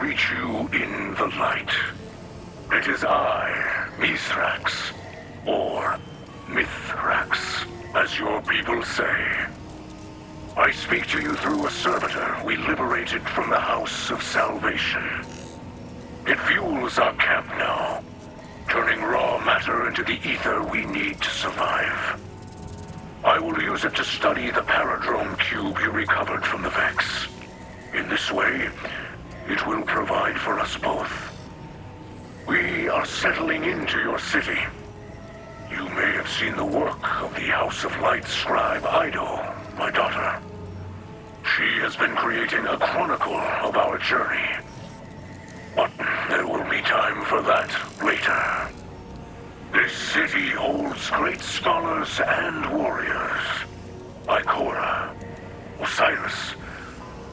greet you in the light. It is I, Mithrax, or Mithrax, as your people say. I speak to you through a servitor we liberated from the House of Salvation. It fuels our camp now, turning raw matter into the ether we need to survive. I will use it to study the paradrome cube you recovered from the Vex. In this way, it will provide for us both. We are settling into your city. You may have seen the work of the House of Light scribe Ido, my daughter. She has been creating a chronicle of our journey. But there will be time for that later. This city holds great scholars and warriors. Ikora, Osiris,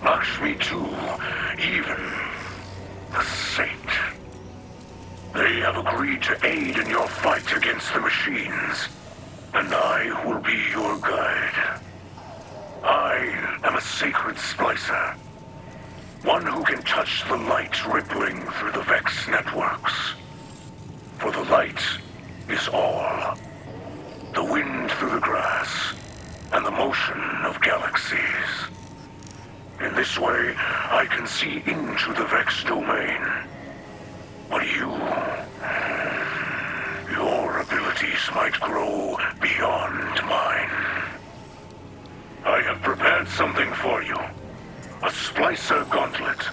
Lakshmi too, even the Saint. They have agreed to aid in your fight against the machines, and I will be your guide. I am a sacred Splicer, one who can touch the light rippling through the Vex networks. For the light is all. The wind through the grass, and the motion of galaxies. In this way, I can see into the Vex domain. But your abilities might grow beyond mine. I have prepared something for you. A Splicer gauntlet.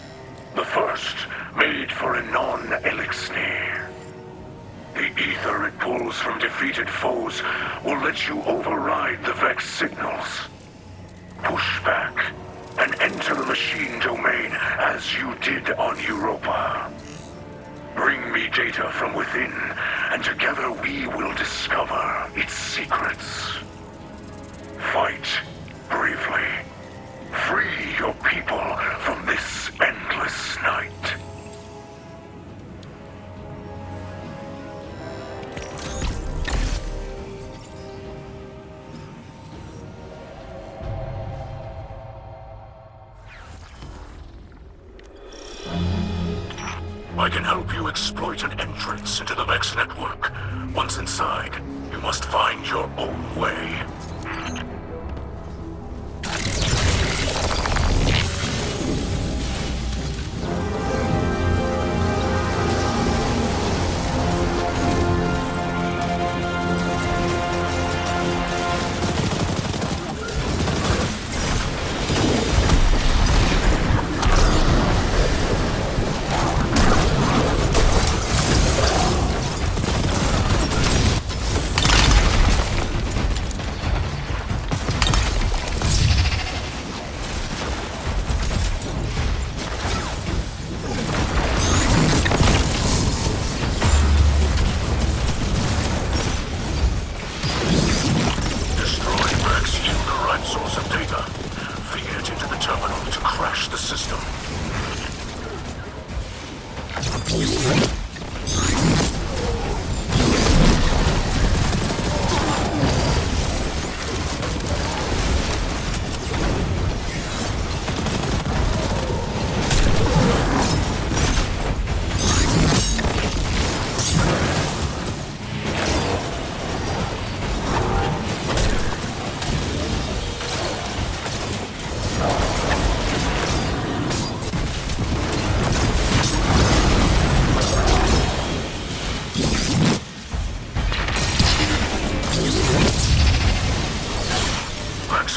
The first made for a non-Elixir. The ether it pulls from defeated foes will let you override the Vex signals. Push back and enter the machine domain as you did on Europa. Bring me data from within, and together we will discover its secrets. Fight bravely. Free your people from this endless night. I can help you exploit an entrance into the Vex network. Once inside, you must find your own way.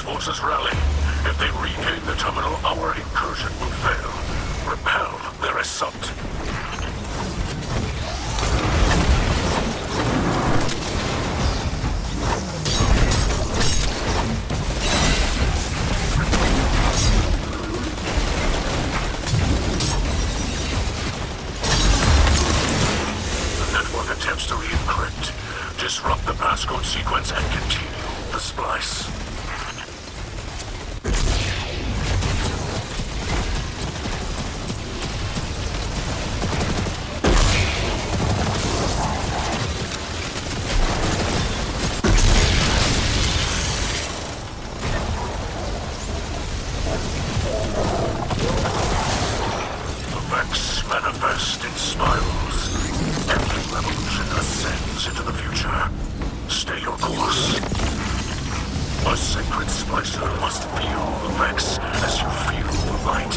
Forces rally. If they regain the terminal, our incursion will fail. Repel their assault. The network attempts to re-encrypt, disrupt the passcode sequence, and continue the splice. Splicer must feel the Vex as you feel the light.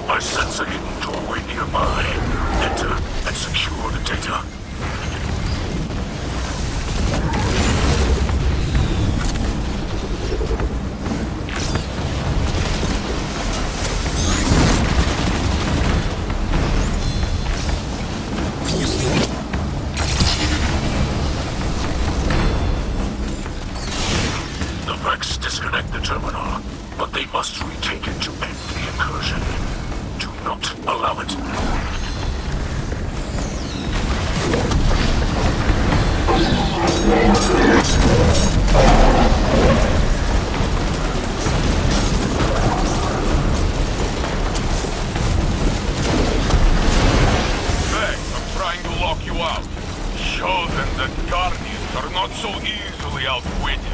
I sense a hidden doorway nearby. Enter and secure the data. The Vex disconnect the terminal, but they must retake it to end the incursion. Do not allow it. Vex, I'm trying to lock you out. Show them that Guardians are not so easily outwitted.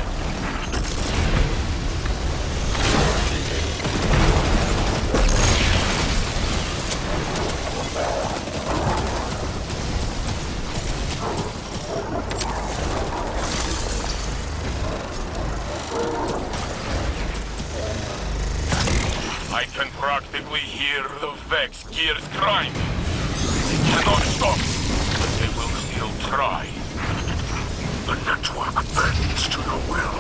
I can practically hear the Vex gears grinding. They cannot stop, but they will still try. The network bends to your will.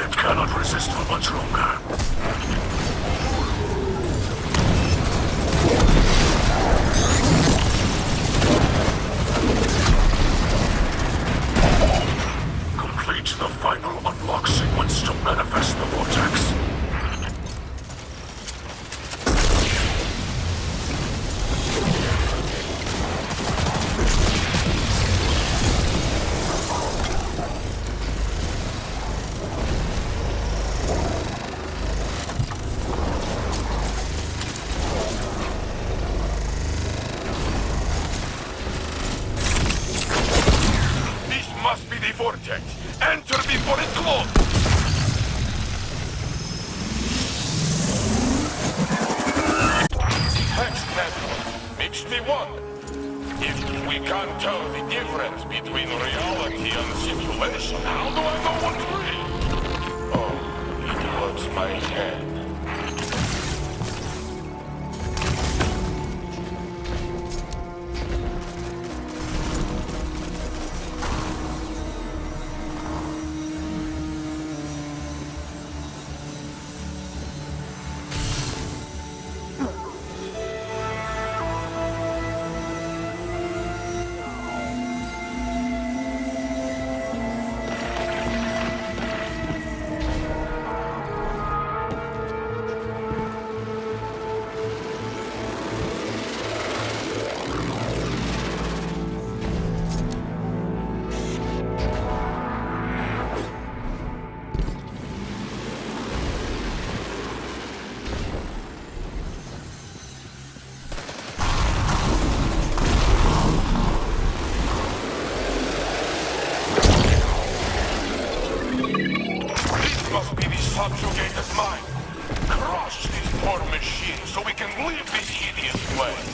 It cannot resist for much longer. Complete the final unlock sequence to manifest the vortex. Must be the vortex. Enter before it closes. Vex network makes me wonder if we can't tell the difference between reality and simulation. How do I know what's real? Oh, it hurts my head. Must be the subjugator's mind. Crush these poor machines so we can leave this hideous place.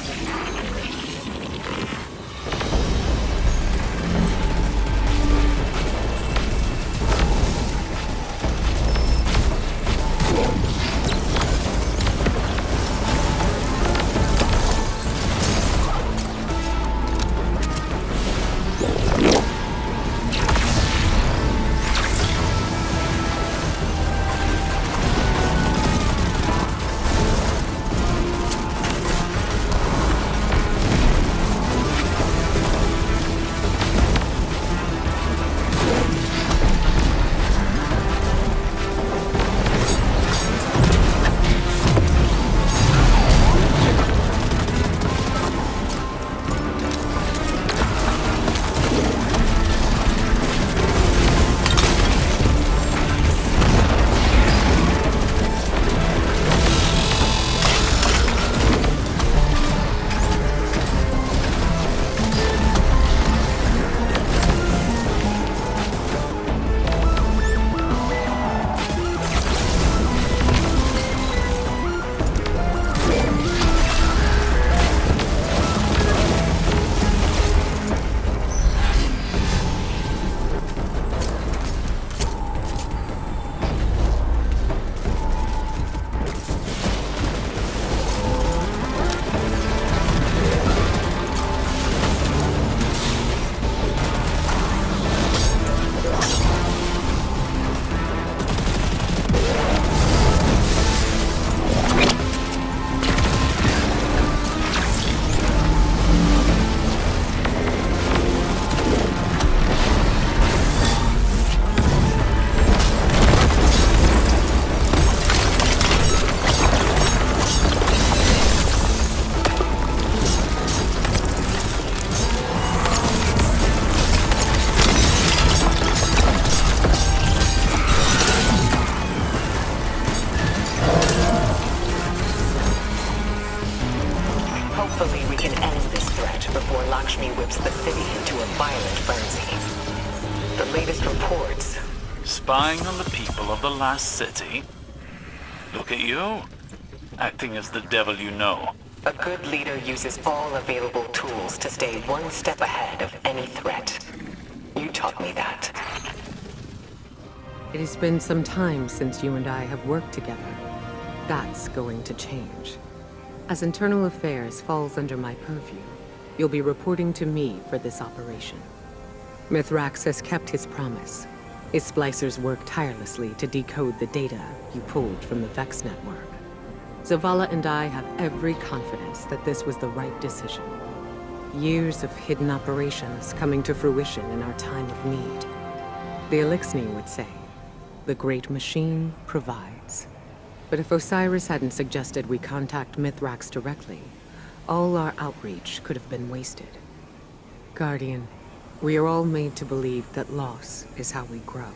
Hopefully we can end this threat before Lakshmi whips the city into a violent frenzy. The latest reports... Spying on the people of the last city? Look at you, acting as the devil you know. A good leader uses all available tools to stay one step ahead of any threat. You taught me that. It has been some time since you and I have worked together. That's going to change. As internal affairs falls under my purview, you'll be reporting to me for this operation. Mithrax has kept his promise. His splicers work tirelessly to decode the data you pulled from the Vex network. Zavala and I have every confidence that this was the right decision. Years of hidden operations coming to fruition in our time of need. The Elixni would say, the great machine provides. But if Osiris hadn't suggested we contact Mithrax directly, all our outreach could have been wasted. Guardian, we are all made to believe that loss is how we grow.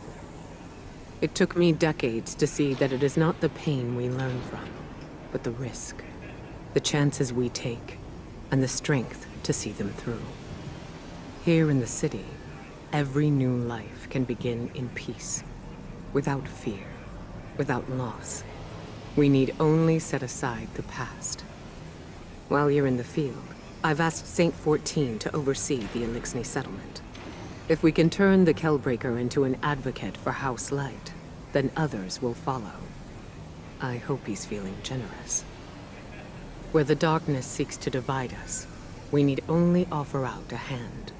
It took me decades to see that it is not the pain we learn from, but the risk, the chances we take, and the strength to see them through. Here in the city, every new life can begin in peace, without fear, without loss. We need only set aside the past. While you're in the field, I've asked Saint 14 to oversee the Elixni settlement. If we can turn the Kellbreaker into an advocate for House Light, then others will follow. I hope he's feeling generous. Where the darkness seeks to divide us, we need only offer out a hand.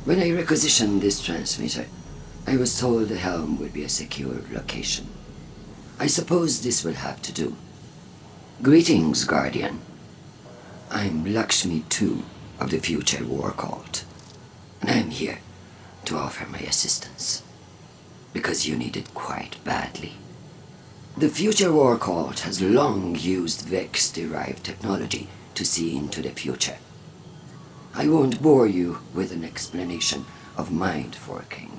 When I requisitioned this transmitter, I was told the helm would be a secure location. I suppose this will have to do. Greetings, Guardian. I'm Lakshmi II of the Future War Cult, and I'm here to offer my assistance, because you need it quite badly. The Future War Cult has long used Vex-derived technology to see into the future. I won't bore you with an explanation of mind forking.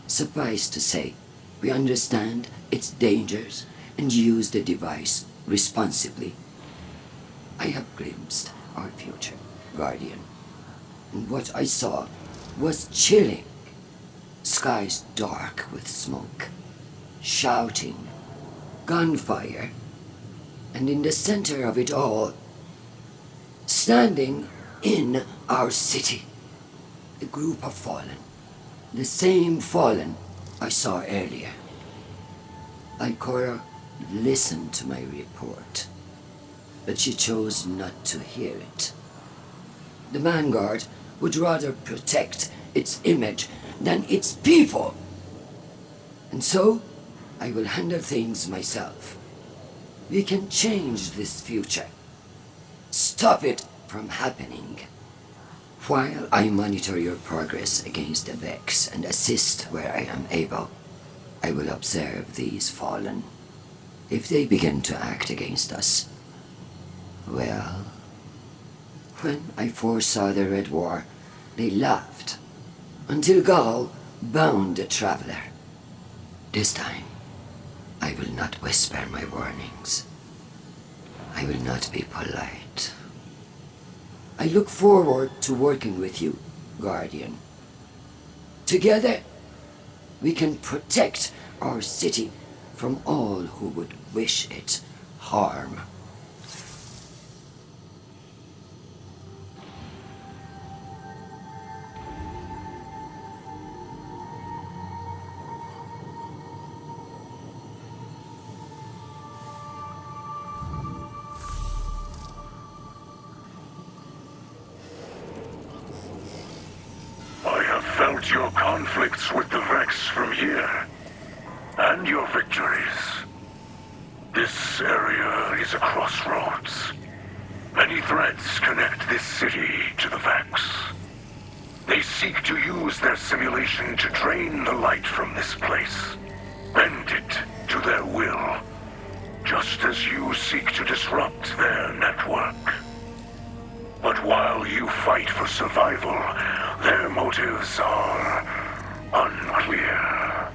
Suffice to say, we understand its dangers and use the device responsibly. I have glimpsed our future, Guardian, and what I saw was chilling. Skies dark with smoke, shouting, gunfire, and in the center of it all, standing in our city, a group of fallen, the same fallen I saw earlier. Ikora listened to my report, but she chose not to hear it. The Vanguard would rather protect its image than its people. And so, I will handle things myself. We can change this future. Stop it from happening. While I monitor your progress against the Vex and assist where I am able, I will observe these fallen. If they begin to act against us, well, when I foresaw the Red War, they laughed, until Gaul bound the traveler. This time, I will not whisper my warnings. I will not be polite. I look forward to working with you, Guardian. Together, we can protect our city from all who would wish it harm. Felt your conflicts with the Vex from here, and your victories. This area is a crossroads. Many threads connect this city to the Vex. They seek to use their simulation to drain the light from this place. Bend it to their will. Just as you seek to disrupt their network. But while you fight for survival, their motives are unclear.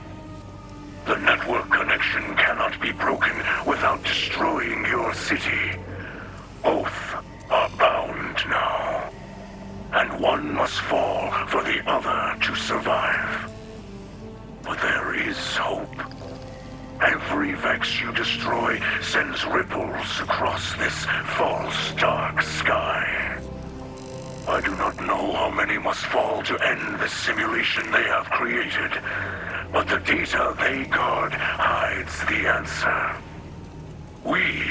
The network connection cannot be broken without destroying your city. Both are bound now. And one must fall for the other to survive. But there is hope. Every Vex you destroy sends ripples across this false dark sky. I do not know how many must fall to end the simulation they have created, but the data they guard hides the answer. We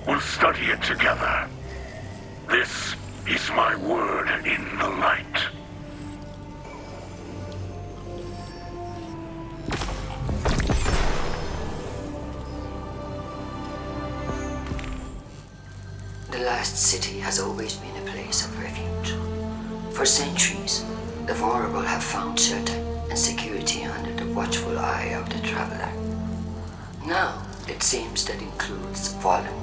will study it together. This is my word in the light. The last city has always been a place of refuge. For centuries, the vulnerable have found shelter and security under the watchful eye of the traveler. Now, it seems that includes Fallen.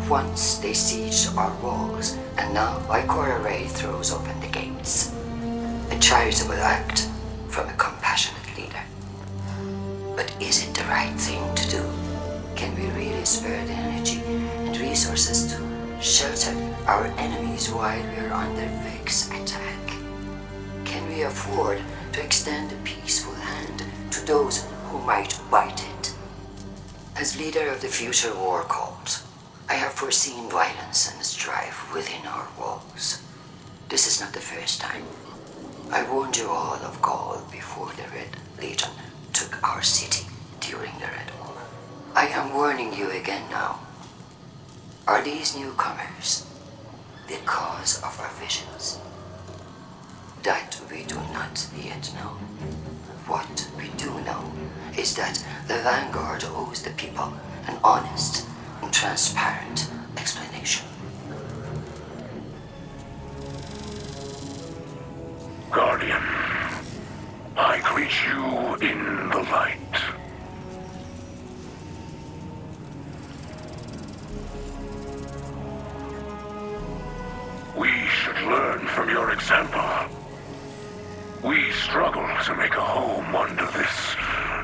Once they sieged our walls, and now Ikora Ray throws open the gates. A charitable act from a compassionate leader. But is it the right thing to do? Can we really spare the energy and resources to shelter our enemies while we are under Vex attack? Can we afford to extend a peaceful hand to those who might bite it? As leader of the future war cult, I have foreseen violence and strife within our walls. This is not the first time. I warned you all of Gaul before the Red Legion took our city during the Red War. I am warning you again now. Are these newcomers the cause of our visions? That we do not yet know. What we do know is that the Vanguard owes the people an honest and transparent explanation. Guardian, I greet you in the light. We should learn from your example. We struggle to make a home under this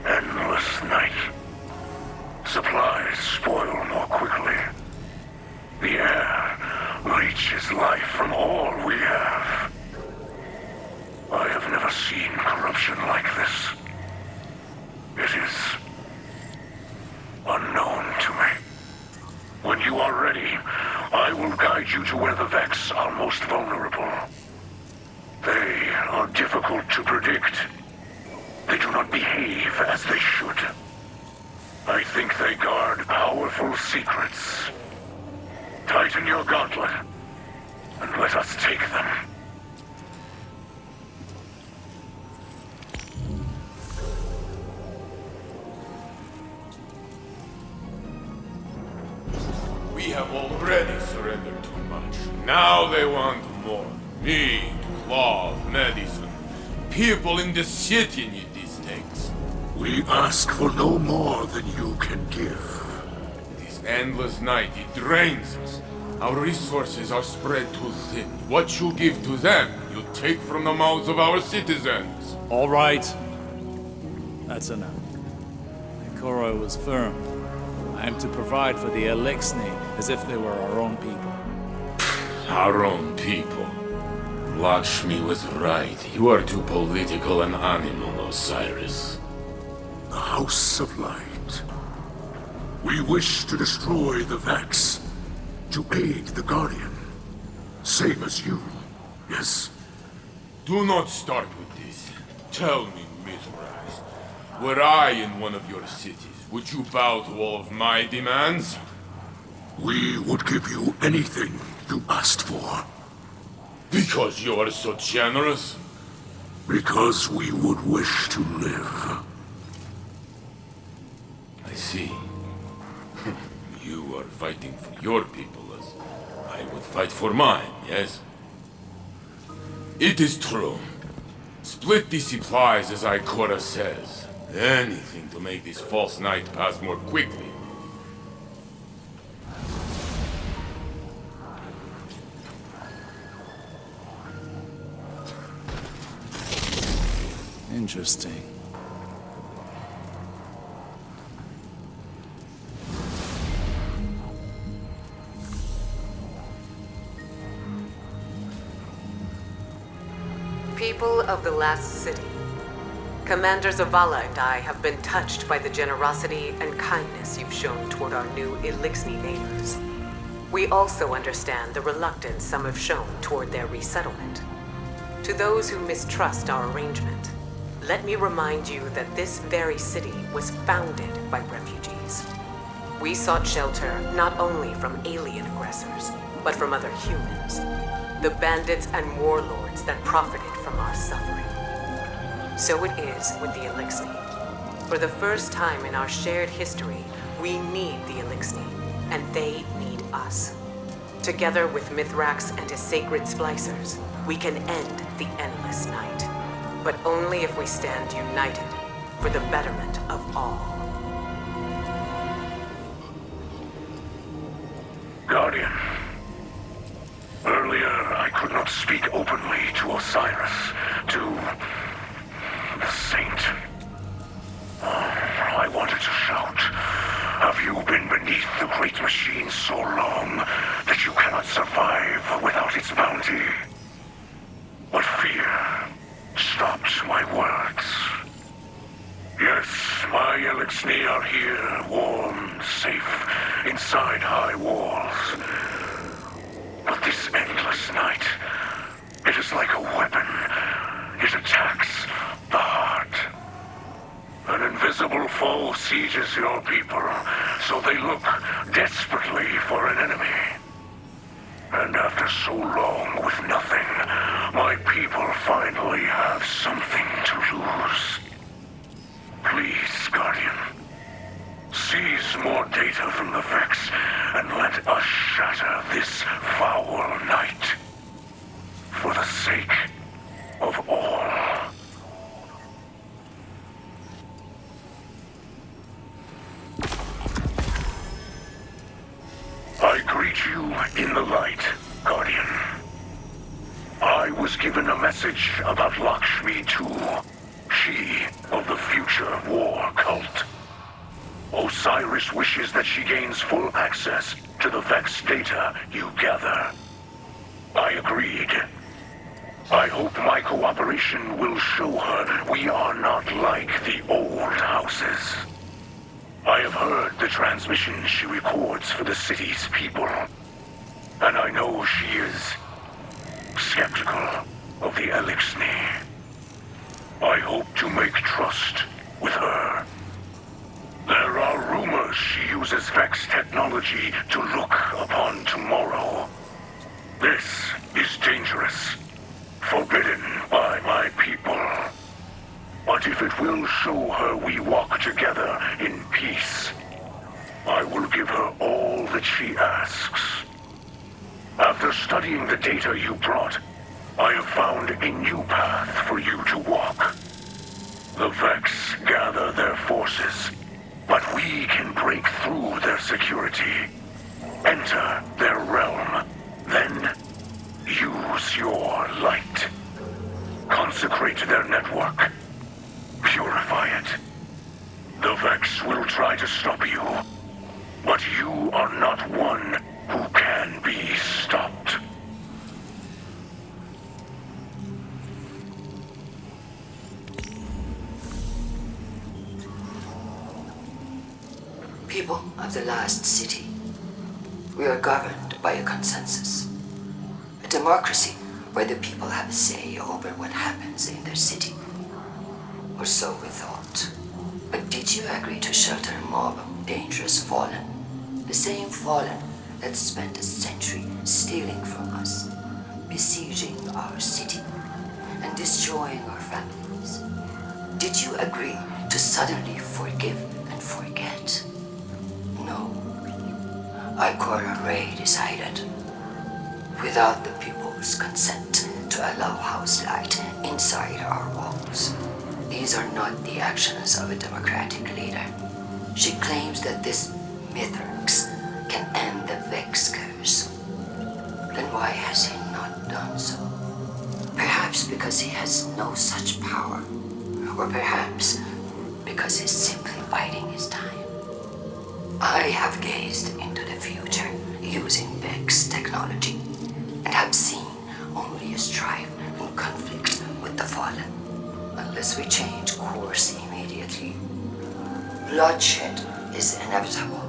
endless night. Supplies spoil more quickly. The air leeches life from all we have. I have never seen corruption like this. It is unknown to me. When you are ready, I will guide you to where the Vex are most vulnerable. They are difficult to predict. They do not behave as they should. I think they guard powerful secrets. Tighten your gauntlet, and let us take them. We have already surrendered too much. Now they want more. Meat, cloth, medicine. People in the city need these things. We ask for no more than you can give. This endless night, it drains us. Our resources are spread too thin. What you give to them, you take from the mouths of our citizens. All right. That's enough. Ikora was firm. I am to provide for the Elixni as if they were our own people. Our own people. Lakshmi was right. You are too political an animal, Osiris. The House of Light. We wish to destroy the Vex, to aid the Guardian. Same as you, yes? Do not start with this. Tell me, Mithras, were I in one of your cities, would you bow to all of my demands? We would give you anything you asked for. Because you are so generous? Because we would wish to live. I see. You are fighting for your people as I would fight for mine, yes? It is true. Split the supplies as Ikora says. Anything to make this false night pass more quickly. Interesting. People of the last city, Commander Zavala and I have been touched by the generosity and kindness you've shown toward our new Elixni neighbors. We also understand the reluctance some have shown toward their resettlement. To those who mistrust our arrangement, let me remind you that this very city was founded by refugees. We sought shelter not only from alien aggressors, but from other humans, the bandits and warlords that profited from our suffering. So it is with the Elixni. For the first time in our shared history, we need the Elixni, and they need us. Together with Mithrax and his sacred Splicers, we can end the endless night. But only if we stand united for the betterment of all. Guardian. Earlier, I could not speak openly to Osiris, to the Saint. I wanted to shout. Have you been beneath the great machine so long that you cannot survive without its bounty? But fear stopped my words. Yes, my Elixni are here, warm, safe, inside high walls. But this endless night, it is like a weapon. It attacks the heart. An invisible foe sieges your people, so they look desperately for an enemy. And after so long with nothing, my people finally have something to lose. Please, Guardian, seize more data from the Vex and let us shatter this foul night. For the sake of all. I greet you in the light, Guardian. I was given a message about Lakshmi too. She of the future war cult. Osiris wishes that she gains full access to the Vex data you gather. I agreed. I hope my cooperation will show her we are not like the old houses. I have heard the transmissions she records for the city's people, and I know she is skeptical of the Elixni. I hope to make trust with her. There are rumors she uses Vex technology to look upon tomorrow. This is dangerous, forbidden by my people. But if it will show her we walk together in peace, I will give her all that she asks. After studying the data you brought, I have found a new path for you to walk. The Vex gather their forces, but we can break through their security, enter their realm, then use your light. Consecrate their network. Purify it. The Vex will try to stop you, but you are not one who can be stopped. People of the last city, we are governed by a consensus. A democracy where the people have a say over what happens in their city. Or so we thought. But did you agree to shelter a mob of dangerous fallen? The same fallen that spent a century stealing from us, besieging our city, and destroying our families. Did you agree to suddenly forgive and forget? No. Ikora Ray decided, without the people's consent, to to allow house light inside our walls. These are not the actions of a democratic leader. She claims that this Mithrax can end the Vex curse. Then why has he not done so? Perhaps because he has no such power. Or perhaps because he's simply biding his time. I have gazed into the future using Vex technology and have seen only a strife and conflict with the Fallen. Unless we change course immediately, bloodshed is inevitable.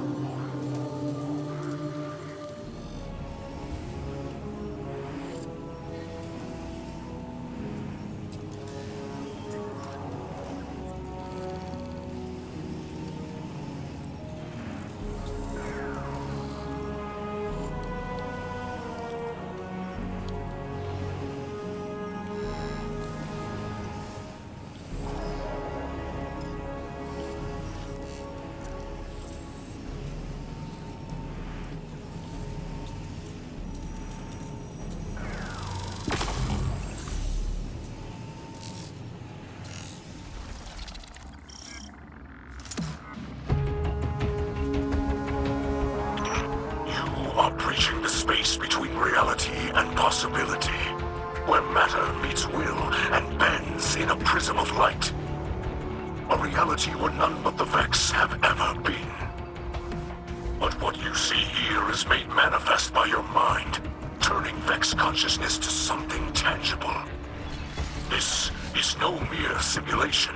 Are breaching the space between reality and possibility, where matter meets will and bends in a prism of light. A reality where none but the Vex have ever been. But what you see here is made manifest by your mind, turning Vex consciousness to something tangible. This is no mere simulation.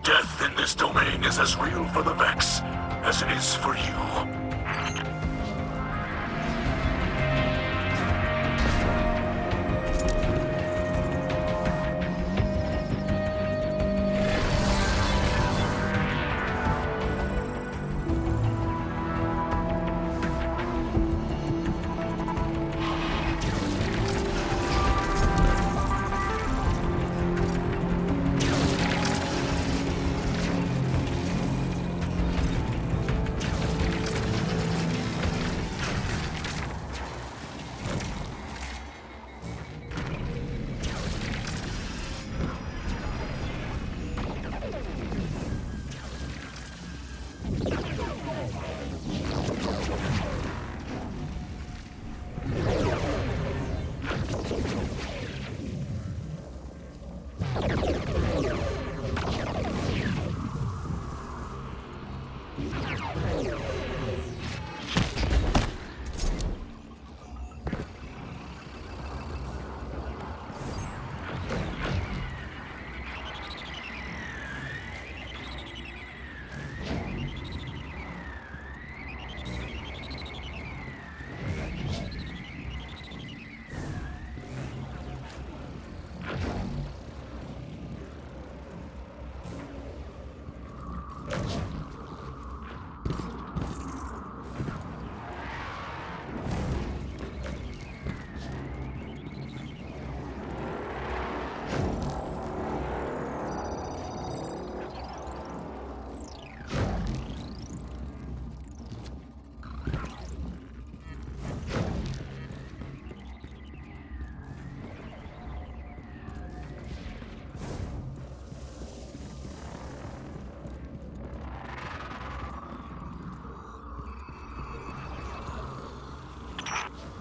Death in this domain is as real for the Vex as it is for you.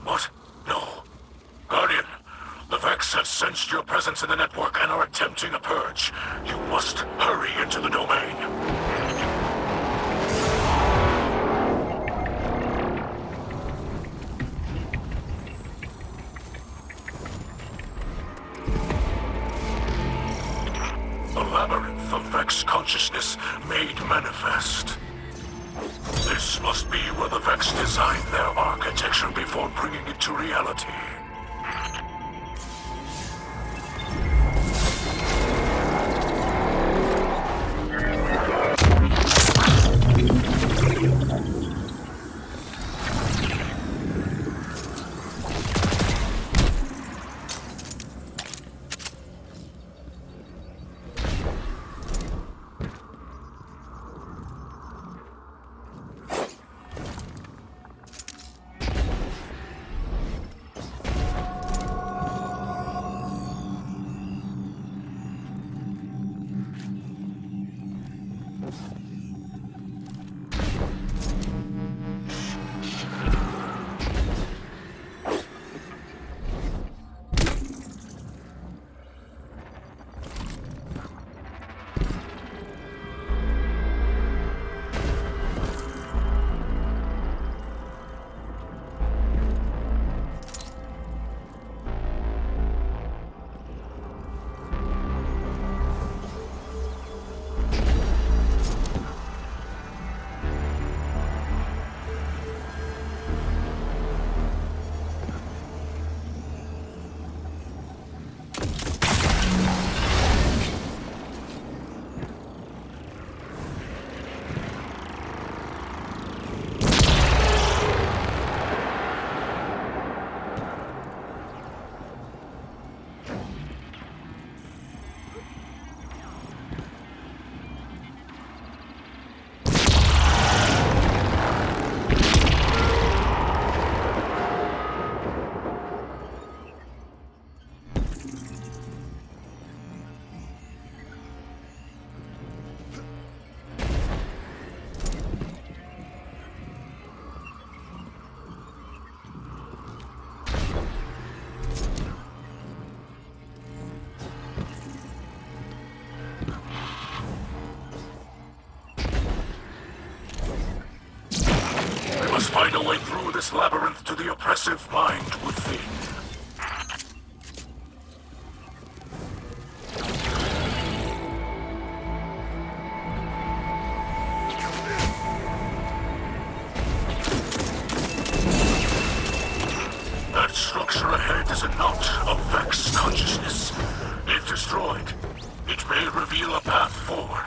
What? No. Guardian, the Vex have sensed your presence in the network and are attempting a purge. You must hurry into the domain. The labyrinth of Vex consciousness made manifest. This must be where the Vex designed their architecture before bringing it to reality. this labyrinth to the oppressive mind within. That structure ahead is a knot of Vex consciousness. If destroyed, it may reveal a path forward.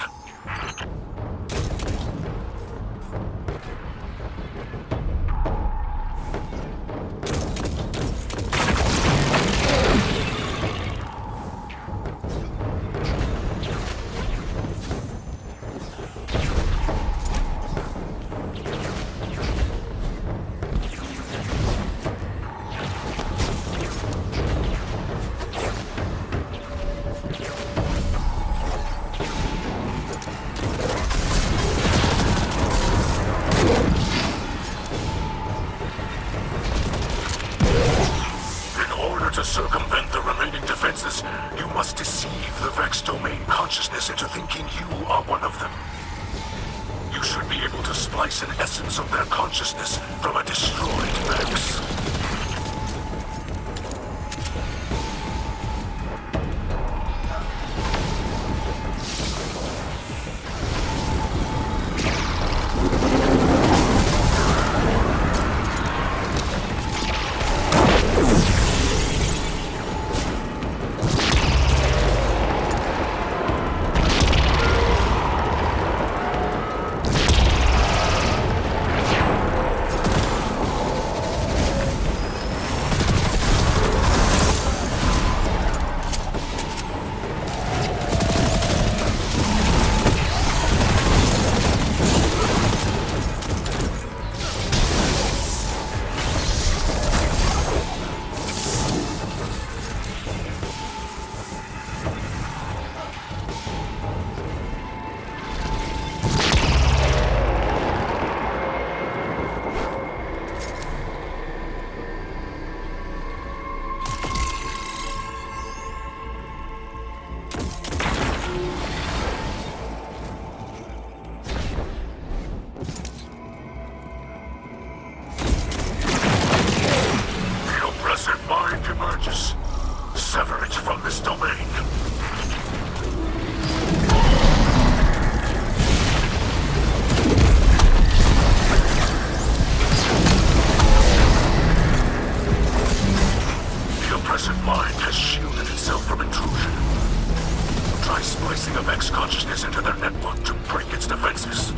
To circumvent the remaining defenses, you must deceive the Vex domain consciousness into thinking you are one of them. You should be able to splice an essence of their consciousness from a destroyed Vex. Sever it from this domain. The oppressive mind has shielded itself from intrusion. Try splicing a Vex consciousness into their network to break its defenses.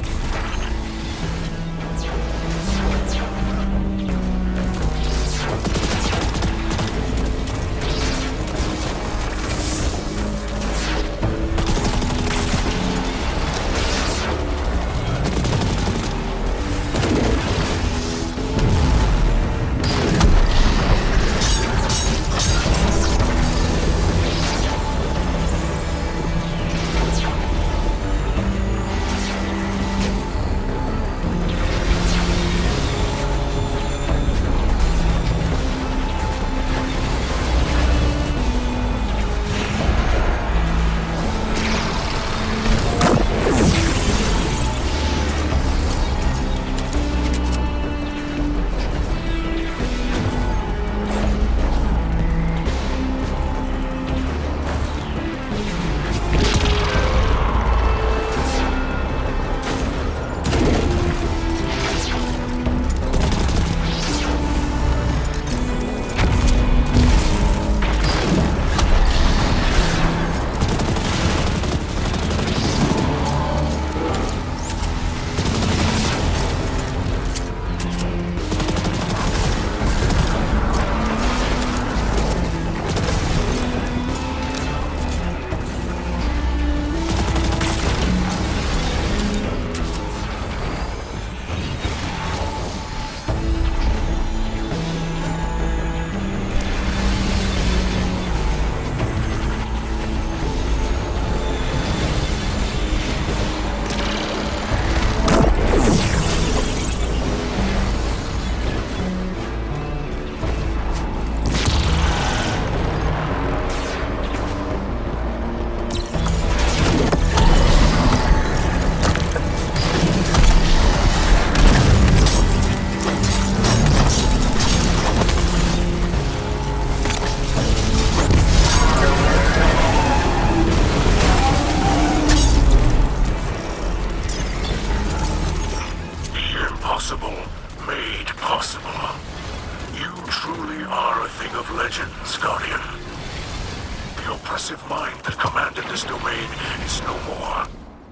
oppressive mind that commanded this domain is no more.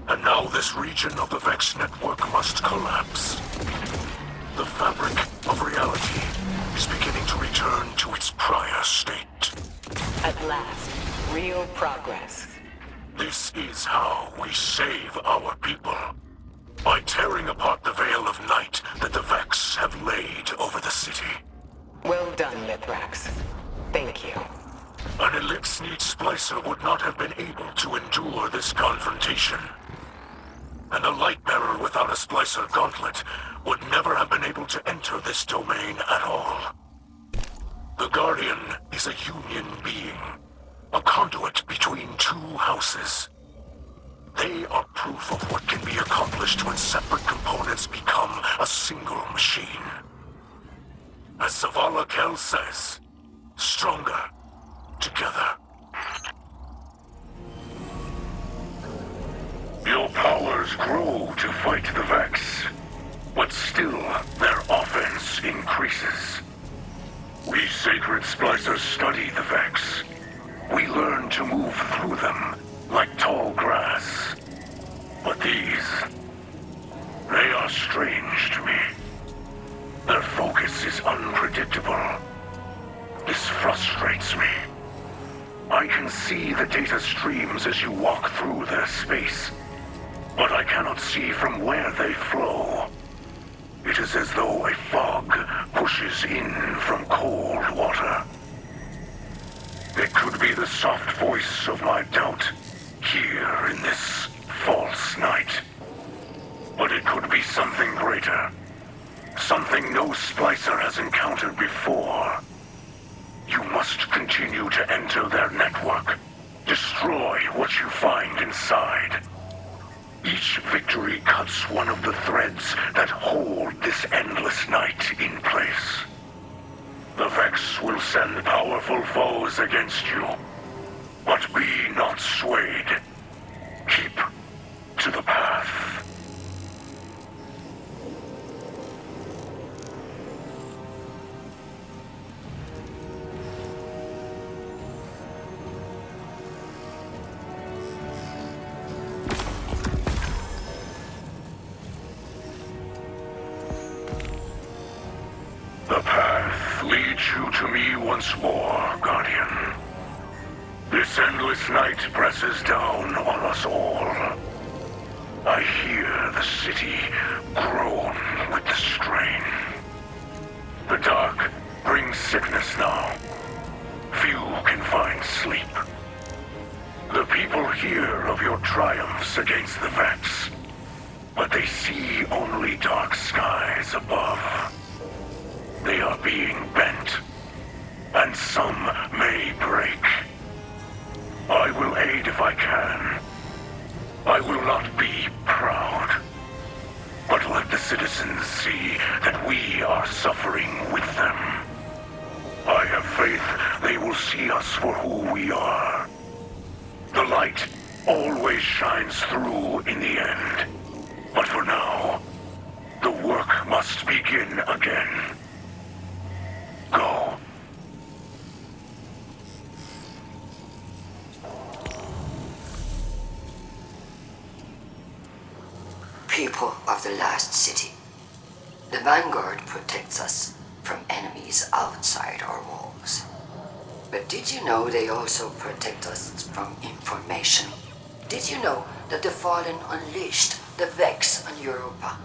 And now this region of the Vex network must collapse. The fabric of reality is beginning to return to its prior state. At last, real progress. This is how we save our people. By tearing apart the veil of night that the Vex have laid over the city. Well done, Mithrax. Thank you. An elite-need Splicer would not have been able to endure this confrontation. And a Lightbearer without a Splicer gauntlet would never have been able to enter this domain at all. The Guardian is a union being, a conduit between two houses. They are proof of what can be accomplished when separate components become a single machine. As Zavala Kel says, stronger together. Your powers grow to fight the Vex, but still their offense increases. We sacred Splicers study the Vex. We learn to move through them like tall grass. But these, they are strange to me. Their focus is unpredictable. This frustrates me. I can see the data streams as you walk through their space, but I cannot see from where they flow. It is as though a fog pushes in from cold water. It could be the soft voice of my doubt here in this false night. But it could be something greater. Something no Splicer has encountered before. You must continue to enter their network. Destroy what you find inside. Each victory cuts one of the threads that hold this endless night in place. The Vex will send powerful foes against you, but be not swayed. Keep to the path. The path leads you to me once more, Guardian. This endless night presses down on us all. I hear the city groan with the strain. The dark brings sickness now. Few can find sleep. The people hear of your triumphs against the Vex, but they see only dark skies above. They are being bent, and some may break. I will aid if I can. I will not be proud. But let the citizens see that we are suffering with them. I have faith they will see us for who we are. The light always shines through in the end. But for now, the work must begin again. Go. People of the last city. The Vanguard protects us from enemies outside our walls. But did you know they also protect us from information? Did you know that the Fallen unleashed the Vex on Europa?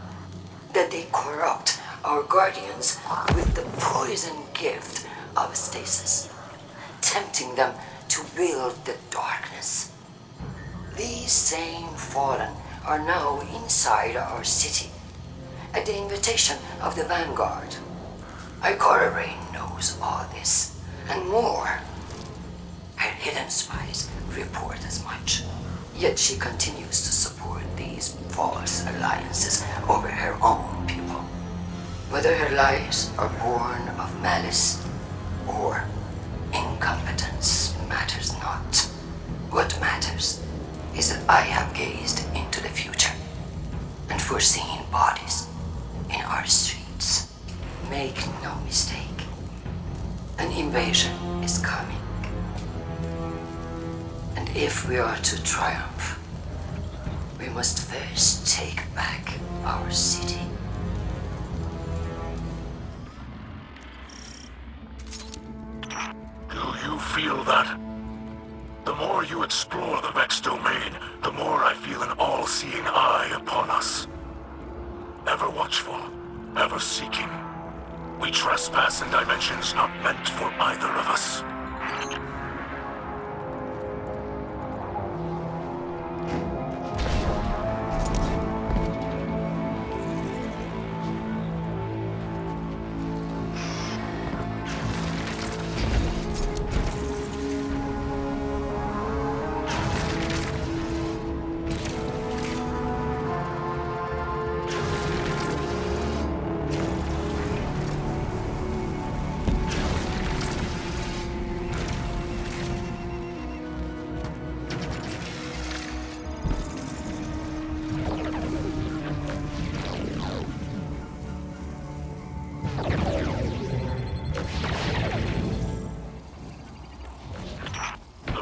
That they corrupt our guardians with the poison gift of stasis, tempting them to wield the darkness. These same Fallen are now inside our city, at the invitation of the Vanguard. Ikora Rain knows all this, and more. Her hidden spies report as much, yet she continues to support these false alliances over her own people. Whether her lies are born of malice or incompetence matters not. What matters is that I have gazed into the future and foreseen bodies in our streets. Make no mistake, an invasion is coming. And if we are to triumph, we must first take back our city. Do you feel that? The more you explore the Vex domain, the more I feel an all-seeing eye upon us. Ever watchful, ever seeking. We trespass in dimensions not meant for either of us.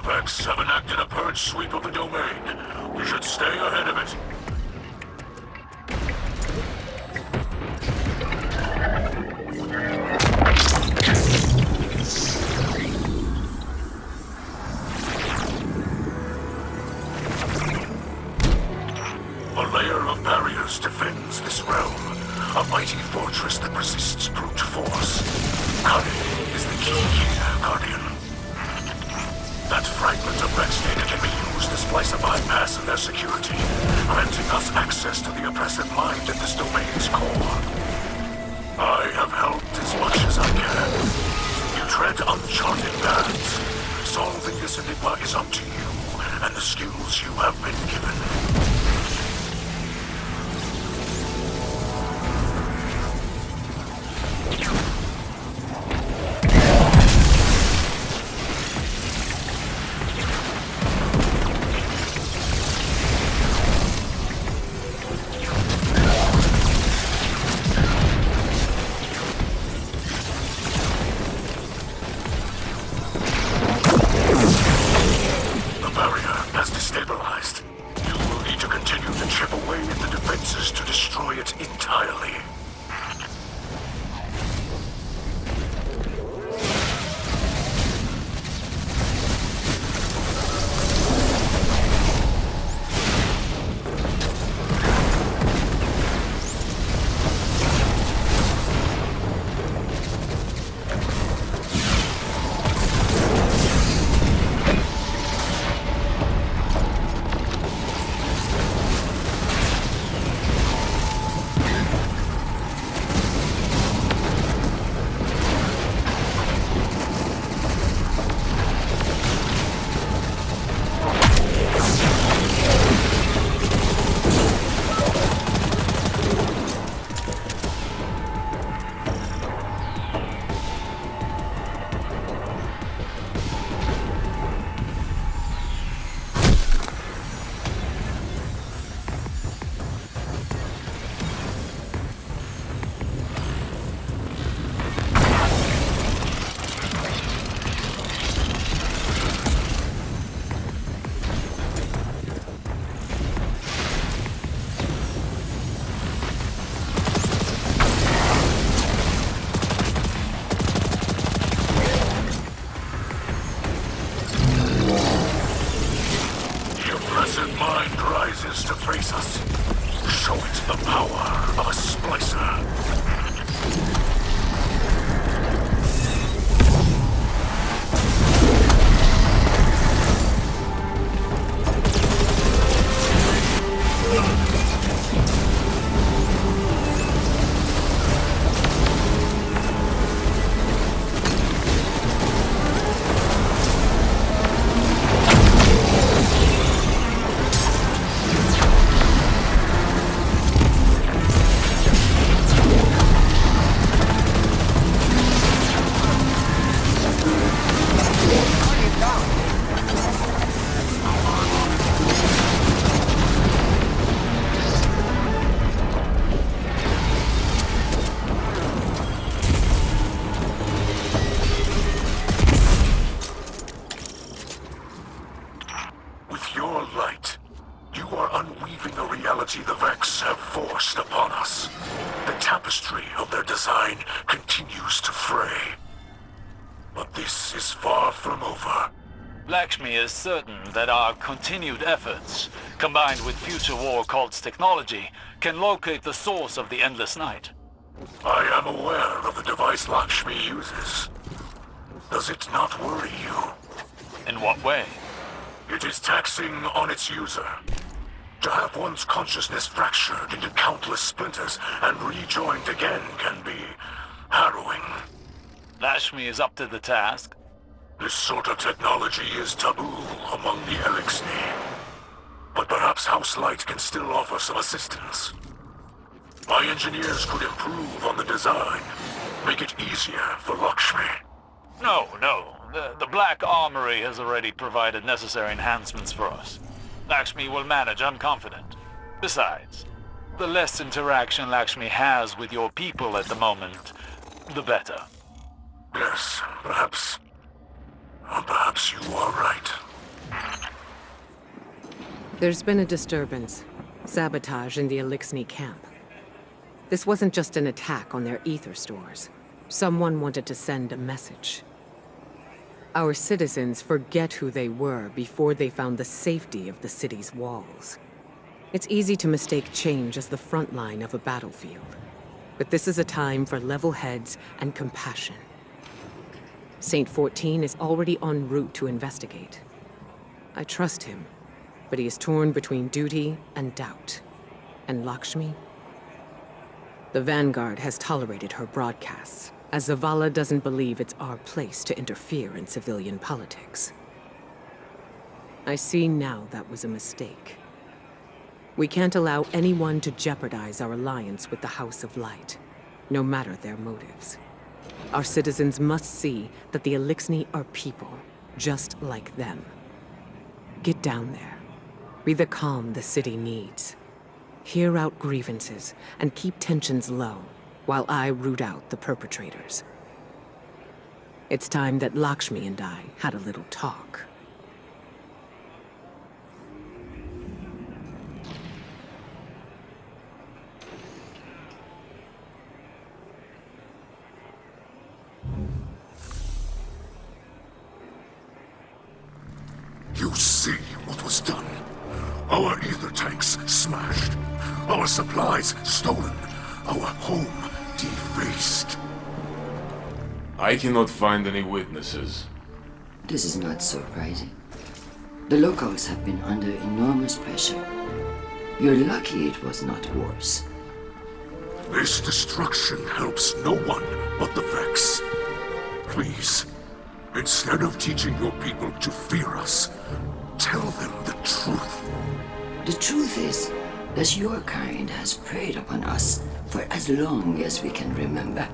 Vex have enacted a purge sweep of the domain. We should stay ahead of it. A layer of barriers defends this realm. A mighty fortress that resists brute force. Cunning is the key here, Guardian. That fragment of Vex data can be used to splice a bypass in their security, granting us access to the oppressive mind at this domain's core. I have helped as much as I can. You tread uncharted paths. Solving this enigma is up to you, and the skills you have been given. Entirely. Mind rises to face us. Show it the power of a Splicer. reality the Vex have forced upon us. The tapestry of their design continues to fray. But this is far from over. Lakshmi is certain that our continued efforts, combined with future war cult's technology, can locate the source of the Endless Night. I am aware of the device Lakshmi uses. Does it not worry you? In what way? It is taxing on its user. To have one's consciousness fractured into countless splinters and rejoined again can be harrowing. Lakshmi is up to the task. This sort of technology is taboo among the Elixni. But perhaps House Light can still offer some assistance. My engineers could improve on the design, make it easier for Lakshmi. No. The Black Armory has already provided necessary enhancements for us. Lakshmi will manage, I'm confident. Besides, the less interaction Lakshmi has with your people at the moment, the better. Yes, perhaps you are right. There's been a disturbance. Sabotage in the Elixni camp. This wasn't just an attack on their ether stores. Someone wanted to send a message. Our citizens forget who they were before they found the safety of the city's walls. It's easy to mistake change as the front line of a battlefield. But this is a time for level heads and compassion. Saint 14 is already en route to investigate. I trust him, but he is torn between duty and doubt. And Lakshmi? The Vanguard has tolerated her broadcasts, as Zavala doesn't believe it's our place to interfere in civilian politics. I see now that was a mistake. We can't allow anyone to jeopardize our alliance with the House of Light, no matter their motives. Our citizens must see that the Elixni are people, just like them. Get down there. Be the calm the city needs. Hear out grievances and keep tensions low, while I root out the perpetrators. It's time that Lakshmi and I had a little talk. You see what was done. Our ether tanks smashed. Our supplies stolen. Our home defaced. I cannot find any witnesses. This is not surprising. The locals have been under enormous pressure. You're lucky it was not worse. This destruction helps no one but the Vex. Please, instead of teaching your people to fear us, tell them the truth. The truth is that your kind has preyed upon us for as long as we can remember.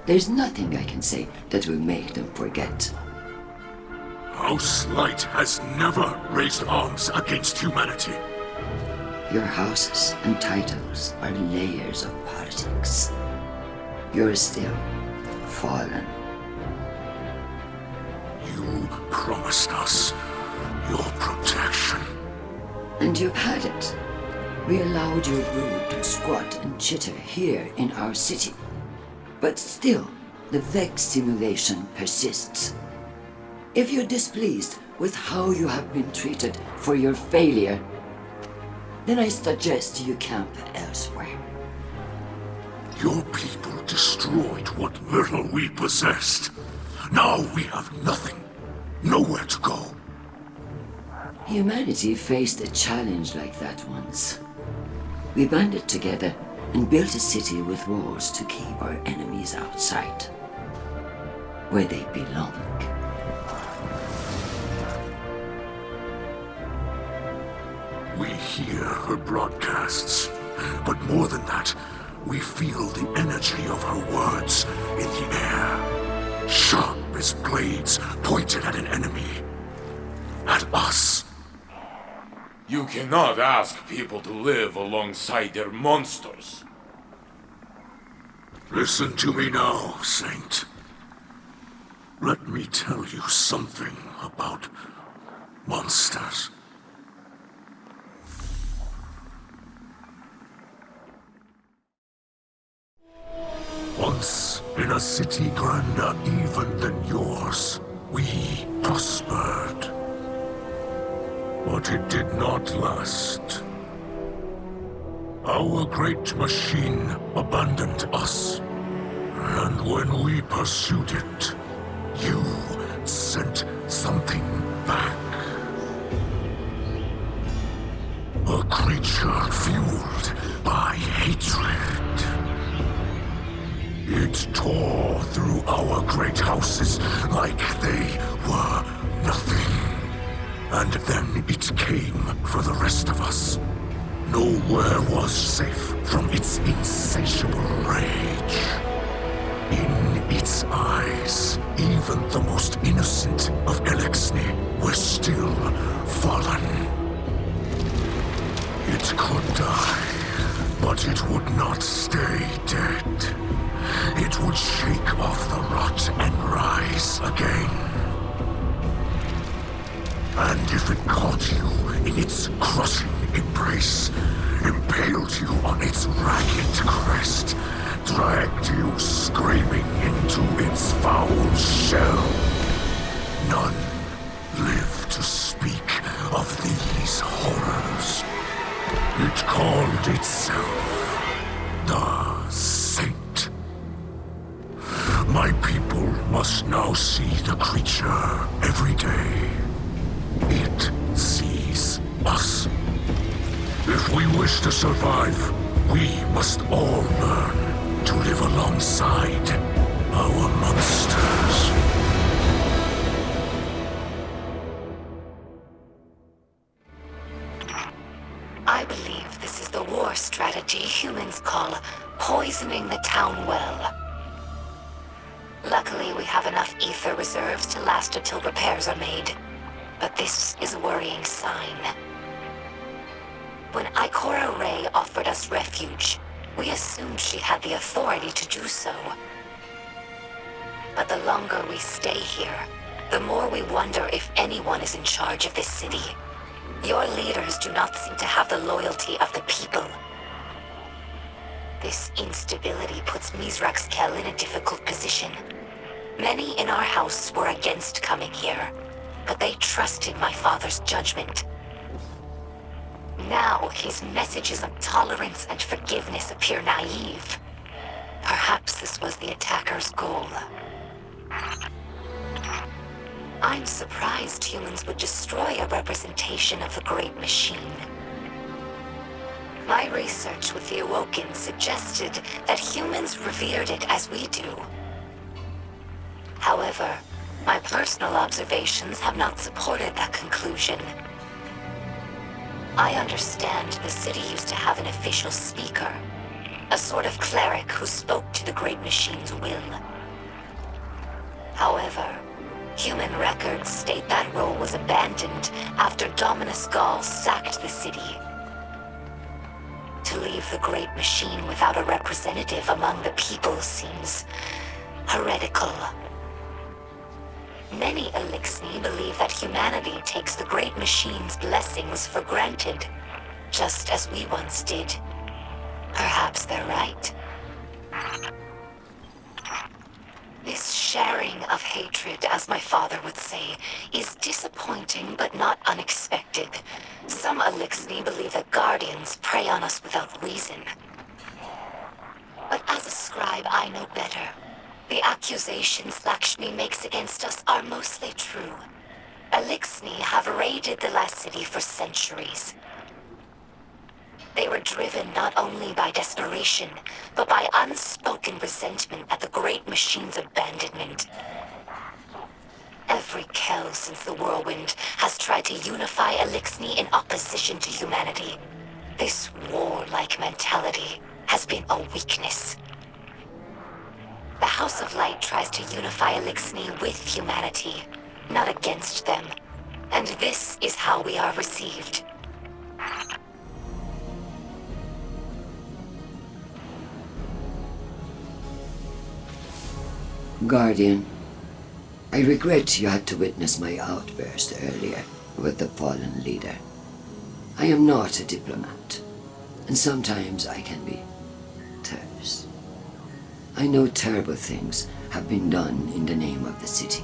There's nothing I can say that will make them forget. House Light has never raised arms against humanity. Your houses and titles are layers of politics. You're still fallen. You promised us your protection. And you've had it. We allowed your brood to squat and chitter here in our city. But still, the Vex simulation persists. If you're displeased with how you have been treated for your failure, then I suggest you camp elsewhere. Your people destroyed what little we possessed. Now we have nothing. Nowhere to go. Humanity faced a challenge like that once. We banded together and built a city with walls to keep our enemies outside, where they belong. We hear her broadcasts, but more than that, we feel the energy of her words in the air. Sharp as blades pointed at an enemy. At us. You cannot ask people to live alongside their monsters. Listen to me now, Saint. Let me tell you something about monsters. Once, in a city grander even than yours, we prospered. But it did not last. Our great machine abandoned us. And when we pursued it, you sent something back. A creature fueled by hatred. It tore through our great houses like they were nothing. And then it came for the rest of us. Nowhere was safe from its insatiable rage. In its eyes, even the most innocent of Elixni were still fallen. It could die, but it would not stay dead. It would shake off the rot and rise again. And if it caught you in its crushing embrace, impaled you on its ragged crest, dragged you screaming into its foul shell, none live to speak of these horrors. It called itself the Saint. My people must now see the creature every day. It sees us. If we wish to survive, we must all learn to live alongside our monsters. I believe this is the war strategy humans call poisoning the town well. Luckily, we have enough ether reserves to last until repairs are made. But this is a worrying sign. When Ikora Rey offered us refuge, we assumed she had the authority to do so. But the longer we stay here, the more we wonder if anyone is in charge of this city. Your leaders do not seem to have the loyalty of the people. This instability puts Mizrax Kel in a difficult position. Many in our house were against coming here, but they trusted my father's judgment. Now, his messages of tolerance and forgiveness appear naive. Perhaps this was the attacker's goal. I'm surprised humans would destroy a representation of the Great Machine. My research with the Awoken suggested that humans revered it as we do. However, my personal observations have not supported that conclusion. I understand the city used to have an official speaker, a sort of cleric who spoke to the Great Machine's will. However, human records state that role was abandoned after Dominus Gaul sacked the city. To leave the Great Machine without a representative among the people seems heretical. Many Elixni believe that humanity takes the Great Machine's blessings for granted, just as we once did. Perhaps they're right. This sharing of hatred, as my father would say, is disappointing but not unexpected. Some Elixni believe that Guardians prey on us without reason. But as a scribe, I know better. The accusations Lakshmi makes against us are mostly true. Elixni have raided the last city for centuries. They were driven not only by desperation, but by unspoken resentment at the Great Machine's abandonment. Every Kel since the Whirlwind has tried to unify Elixni in opposition to humanity. This war-like mentality has been a weakness. The House of Light tries to unify Elixni with humanity, not against them. And this is how we are received. Guardian, I regret you had to witness my outburst earlier with the fallen leader. I am not a diplomat, and sometimes I can be terse. I know terrible things have been done in the name of the city.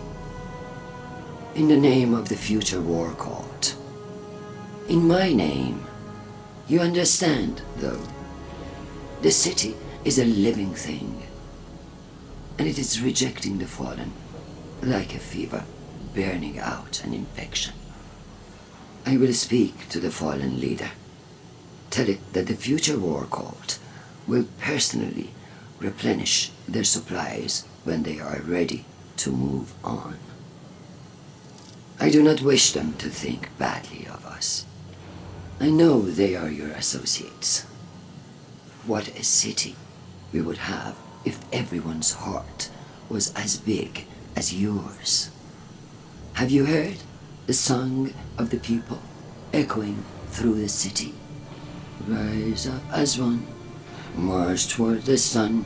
In the name of the future war cult. In my name. You understand, though? The city is a living thing. And it is rejecting the fallen, like a fever, burning out an infection. I will speak to the fallen leader. Tell it that the future war cult will personally replenish their supplies when they are ready to move on. I do not wish them to think badly of us. I know they are your associates. What a city we would have if everyone's heart was as big as yours. Have you heard the song of the people echoing through the city? Rise up as one, march toward the sun.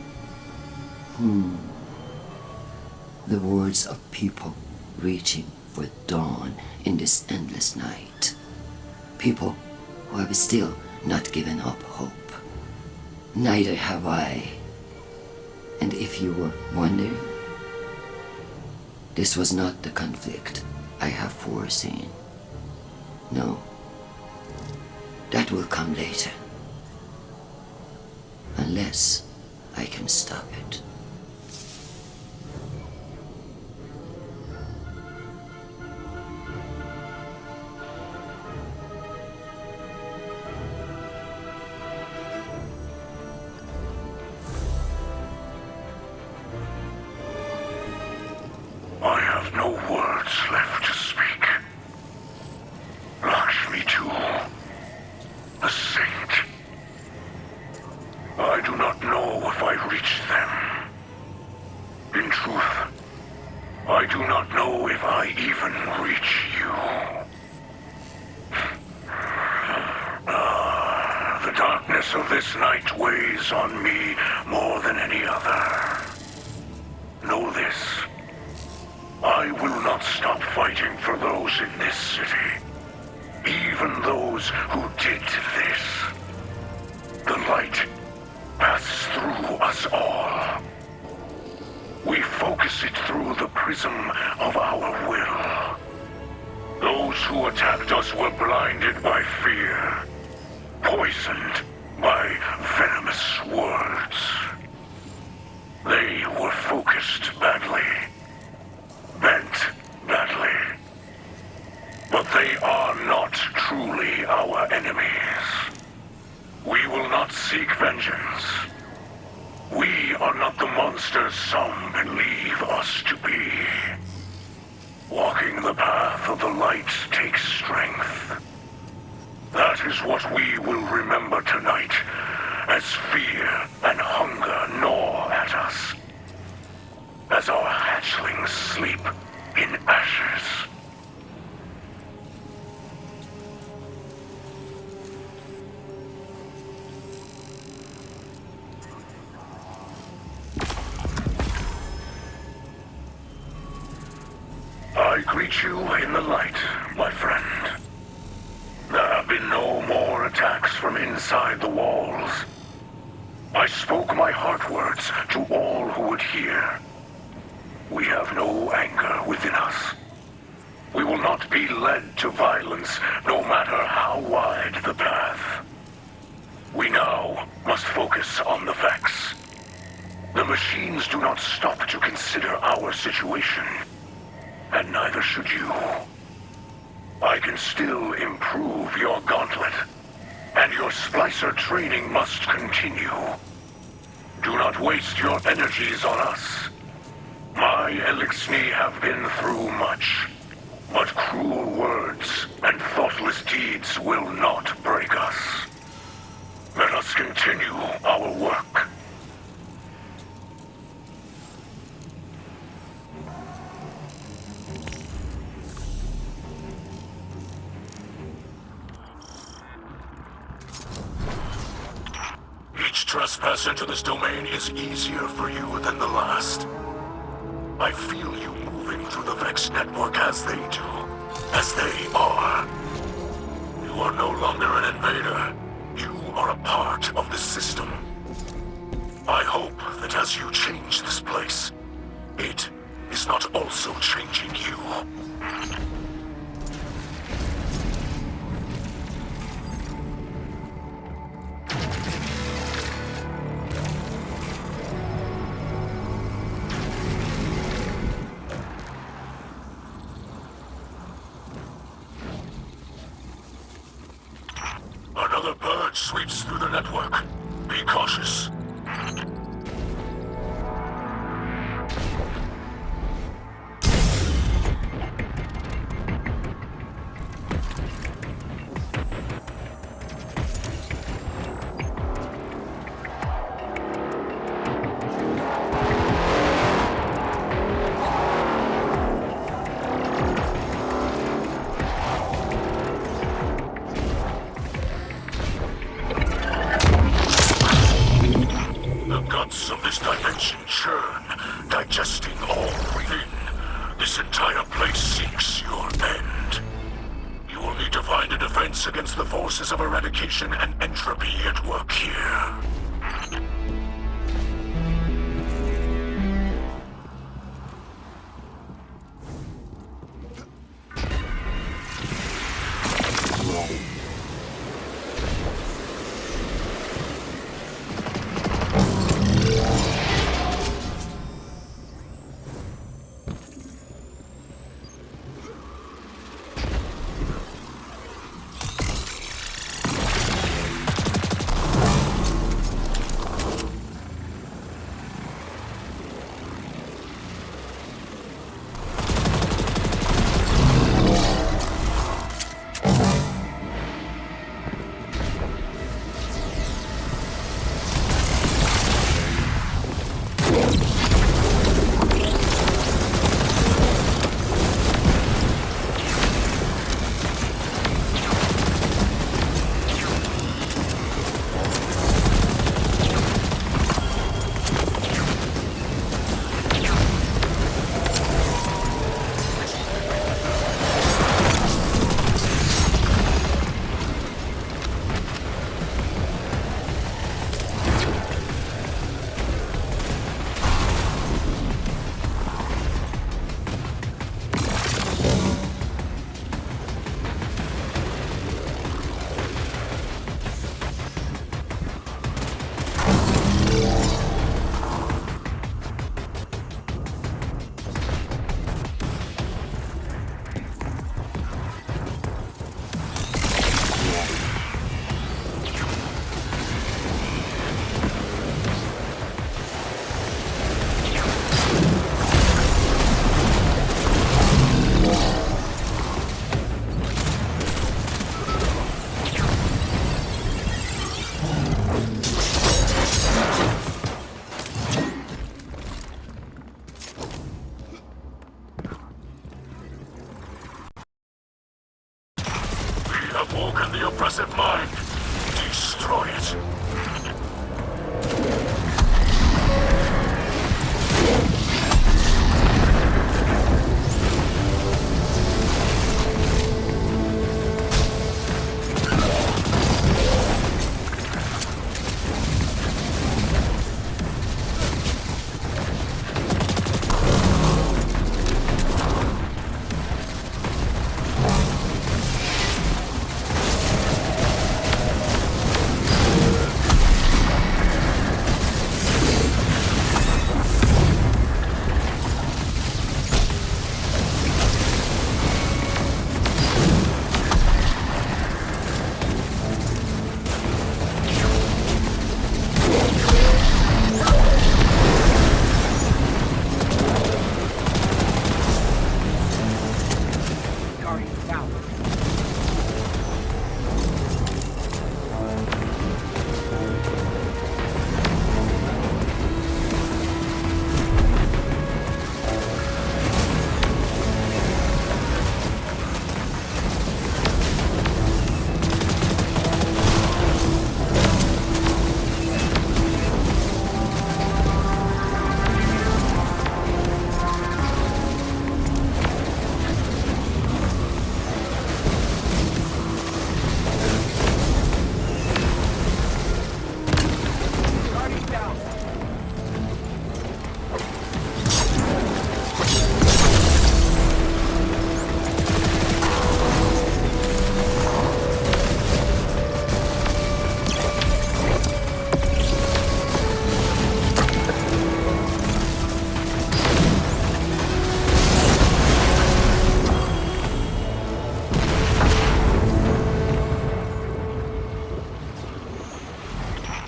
The words of people reaching for dawn in this endless night. People who have still not given up hope. Neither have I. And if you were wondering, this was not the conflict I have foreseen. No. That will come later. Unless I can stop it. I have no words left to speak. Lakshmi too. A saint. I do not know if I reached them. In truth, I do not know if I even reach you. The darkness of this night weighs on me more than any other. Know this. I will not stop fighting for those in this city. Even those who did this. The light passes through us all. We focus it through the prism of our will. Those who attacked us were blinded by fear, poisoned by venomous words. They were focused badly, bent badly. But they are not truly our enemies. We will not seek vengeance. We are not the monsters some believe us to be. Walking the path of the light takes strength. That is what we will remember tonight, as fear and hunger gnaw at us. As our hatchlings sleep in ashes. I greet you in the light, my friend. There have been no more attacks from inside the walls. I spoke my heart words to all who would hear. We have no anger within us. We will not be led to violence, no matter how wide the path. We now must focus on the facts. The machines do not stop to consider our situation. And neither should you. I can still improve your gauntlet, and your Splicer training must continue. Do not waste your energies on us. My Elixni have been through much, but cruel words and thoughtless deeds will not break us. Let us continue our work. Each trespass into this domain is easier for you than the last. I feel you moving through the Vex network as they do, as they are. You are no longer an invader. You are a part of the system. I hope that as you change Another bird sweeps through the network. Be cautious. The guts of this dimension churn, digesting all within. This entire place seeks your end. You will need to find a defense against the forces of eradication and entropy at work here. Awoken the oppressive mind. Destroy it.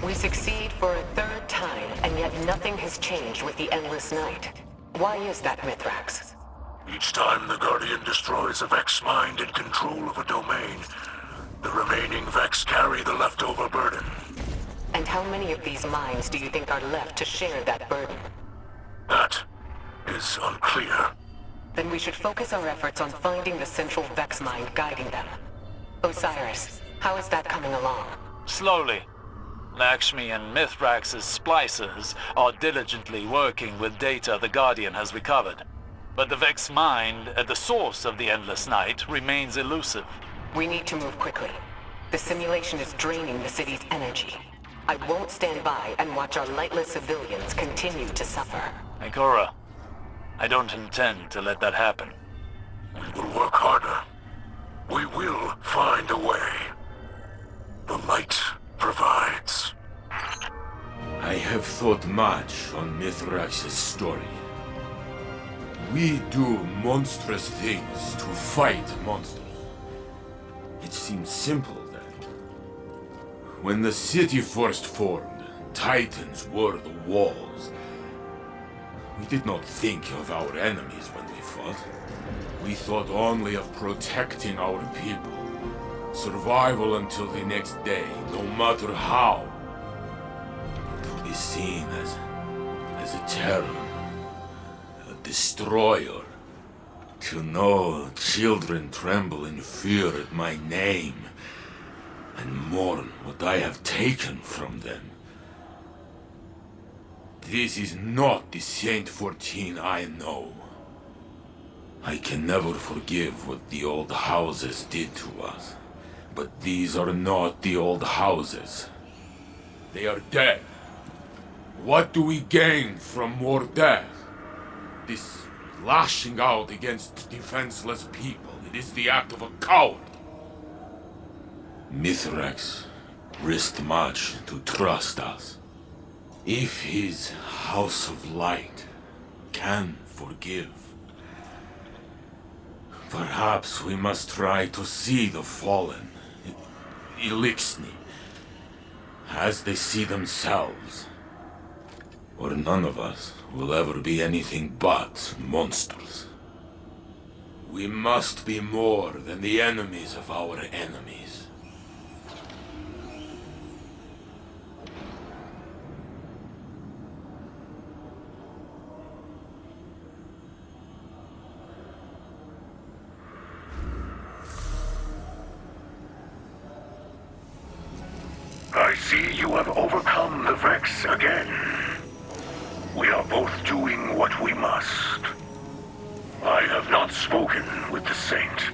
We succeed for a third time, and yet nothing has changed with the Endless Night. Why is that, Mithrax? Each time the Guardian destroys a Vex mind in control of a domain, the remaining Vex carry the leftover burden. And how many of these minds do you think are left to share that burden? That is unclear. Then we should focus our efforts on finding the central Vex mind guiding them. Osiris, how is that coming along? Slowly. Lakshmi and Mithrax's splicers are diligently working with data the Guardian has recovered. But the Vex mind, at the source of the Endless Night, remains elusive. We need to move quickly. The simulation is draining the city's energy. I won't stand by and watch our lightless civilians continue to suffer. Ikora, I don't intend to let that happen. We will work harder. We will find a way. The light provides. I have thought much on Mithrax's story. We do monstrous things to fight monsters. It seems simple then. When the city first formed, Titans were the walls. We did not think of our enemies when we fought. We thought only of protecting our people. Survival until the next day, no matter how. To be seen as a terror, a destroyer. To know children tremble in fear at my name, and mourn what I have taken from them. This is not the Saint 14 I know. I can never forgive what the old houses did to us. But these are not the old houses. They are dead. What do we gain from more death? This lashing out against defenseless people, it is the act of a coward. Mithrax risked much to trust us. If his House of Light can forgive, perhaps we must try to see the fallen, Elixni, as they see themselves. Or none of us will ever be anything but monsters. We must be more than the enemies of our enemies. I see you have overcome the Vex again. We are both doing what we must. I have not spoken with the Saint,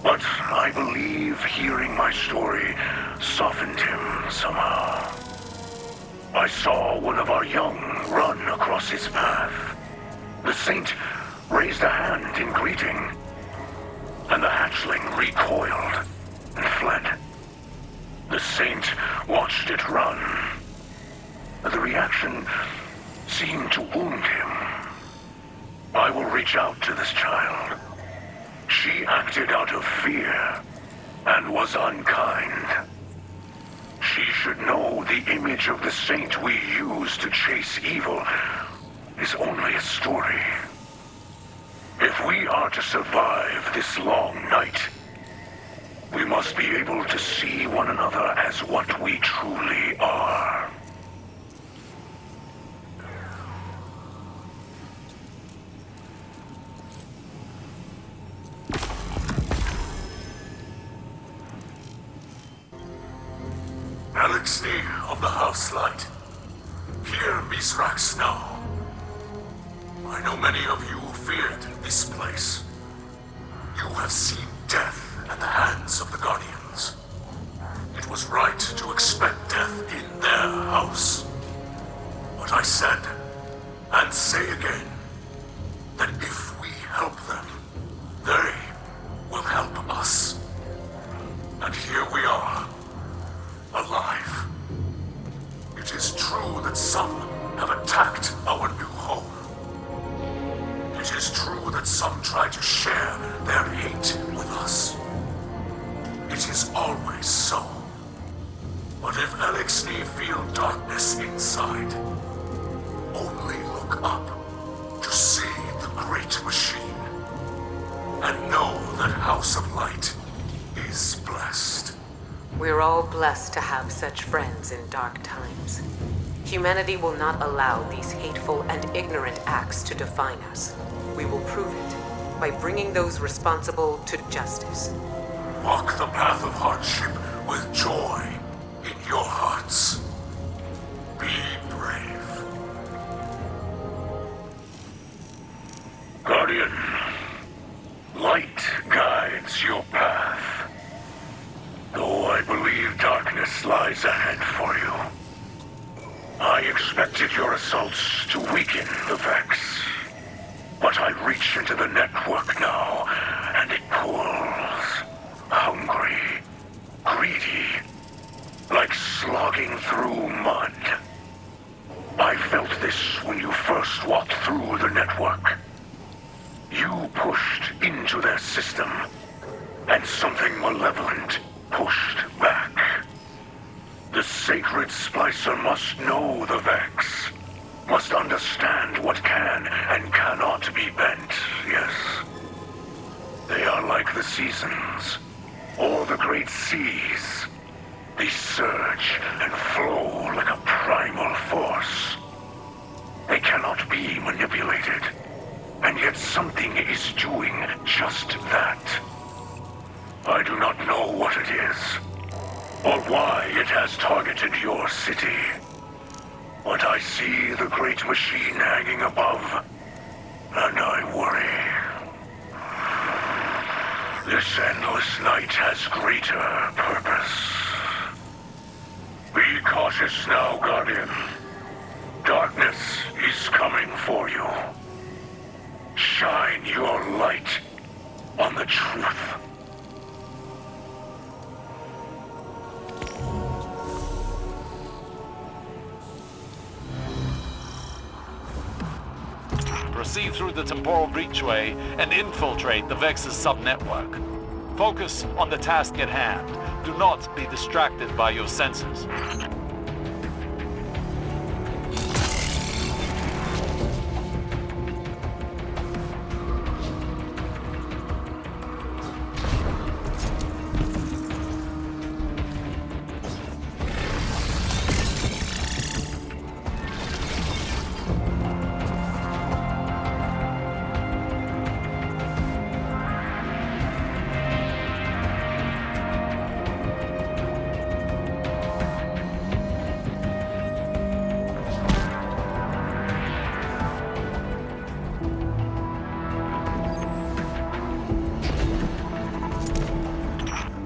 but I believe hearing my story softened him somehow. I saw one of our young run across his path. The Saint raised a hand in greeting, and the hatchling recoiled and fled. The Saint watched it run. The reaction seemed to wound him. I will reach out to this child. She acted out of fear and was unkind. She should know the image of the Saint we use to chase evil is only a story. If we are to survive this long night, we must be able to see one another as what we truly are. Elixni of the House Light. Hear Mithrax now. I know many of you feared this place. You have seen death at the hands of the Guardians. It was right to expect death in their house. But I said, and say again, that if we help them, they will help us. And here we are, alive. It is true that some have attacked our new home. It is true that some try to share their hate with us. of darkness inside. Only look up to see the great machine. And know that House of Light is blessed. We're all blessed to have such friends in dark times. Humanity will not allow these hateful and ignorant acts to define us. We will prove it by bringing those responsible to justice. Walk the path of hardship with joy in your hearts. Be brave. Guardian, light guides your path. Though I believe darkness lies ahead for you. I expected your assaults to weaken the Vex. But I reach into the network now, and it pulls. Hungry, greedy, like slogging through mud. I felt this when you first walked through the network. You pushed into their system, and something malevolent pushed back. The sacred Splicer must know the Vex, must understand what can and cannot be bent, yes. They are like the seasons, or the great seas. They surge and flow like a primal force. They cannot be manipulated, and yet something is doing just that. I do not know what it is, or why it has targeted your city. But I see the great machine hanging above, and I worry. This endless night has greater purpose. Be cautious now, Guardian. Darkness is coming for you. Shine your light on the truth. Proceed through the temporal breachway and infiltrate the Vex's subnetwork. Focus on the task at hand. Do not be distracted by your senses.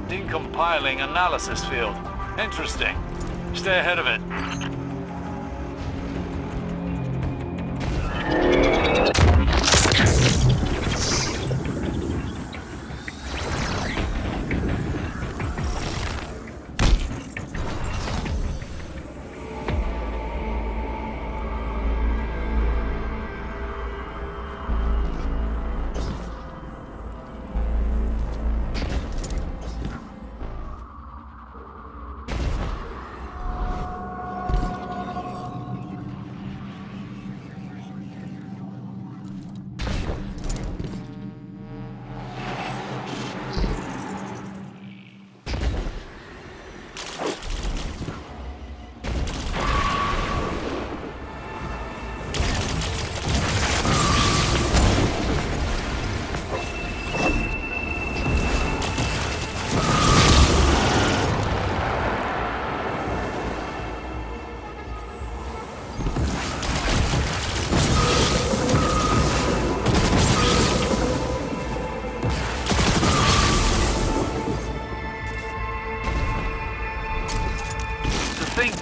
Decompiling analysis field. Interesting. Stay ahead of it.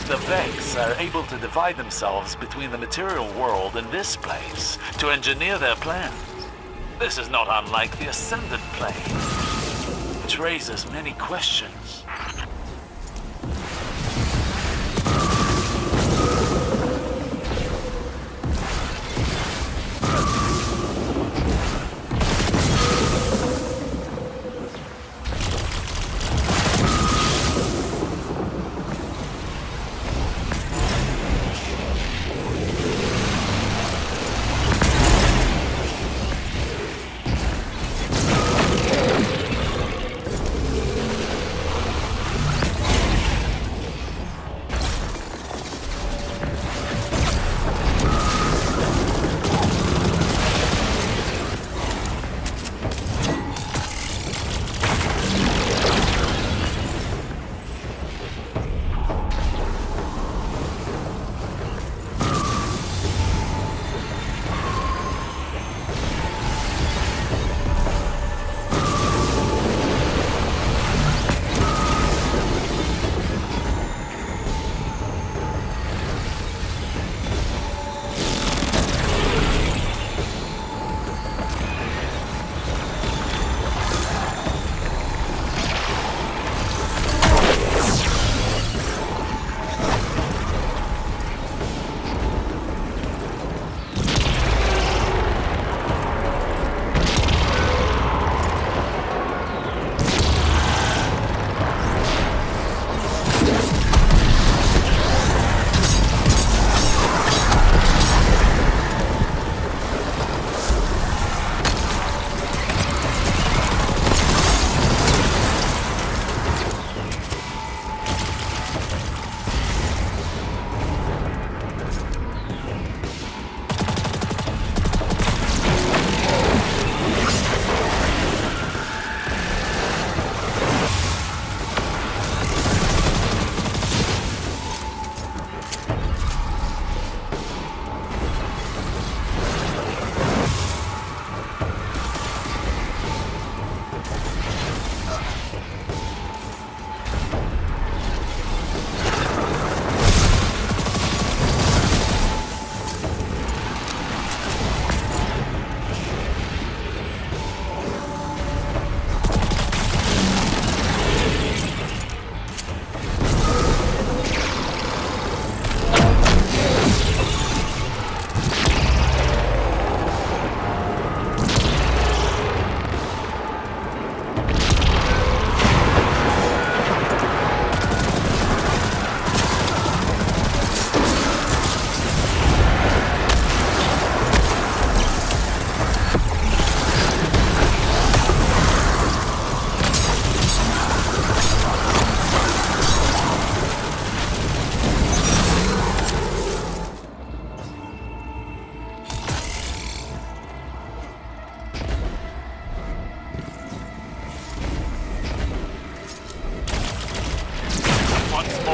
The Vex are able to divide themselves between the material world and this place to engineer their plans. This is not unlike the Ascendant Plane, which raises many questions.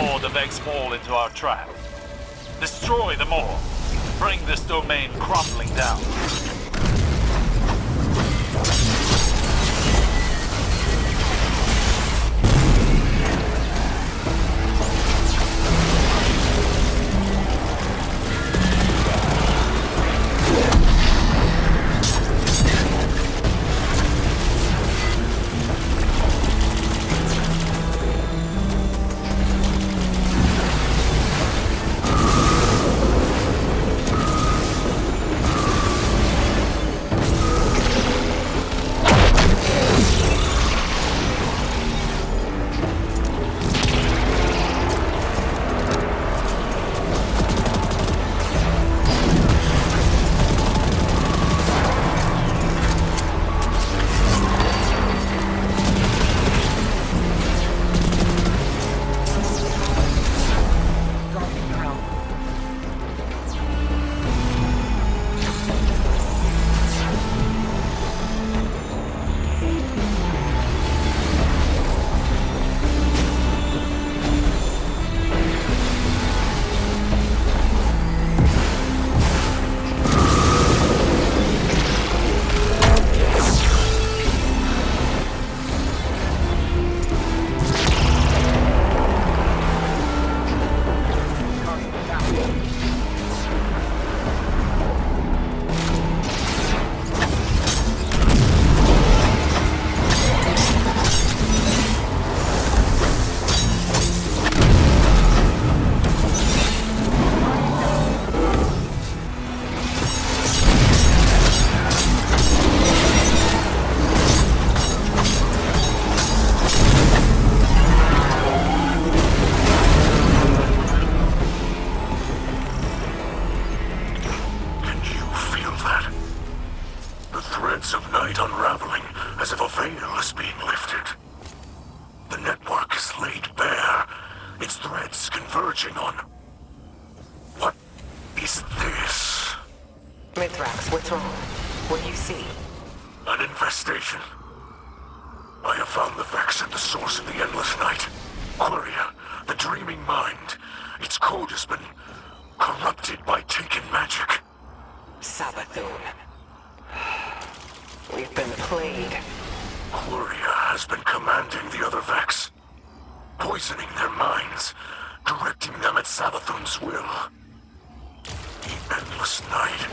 more the Vex fall into our trap. Destroy them all. Bring this domain crumbling down. Mithrax, what's wrong? What do you see? An infestation. I have found the Vex at the source of the endless night. Quria, the dreaming mind. Its code has been corrupted by taken magic. Savathun. We've been played. Quria has been commanding the other Vex, poisoning their minds, directing them at Savathun's will. The endless night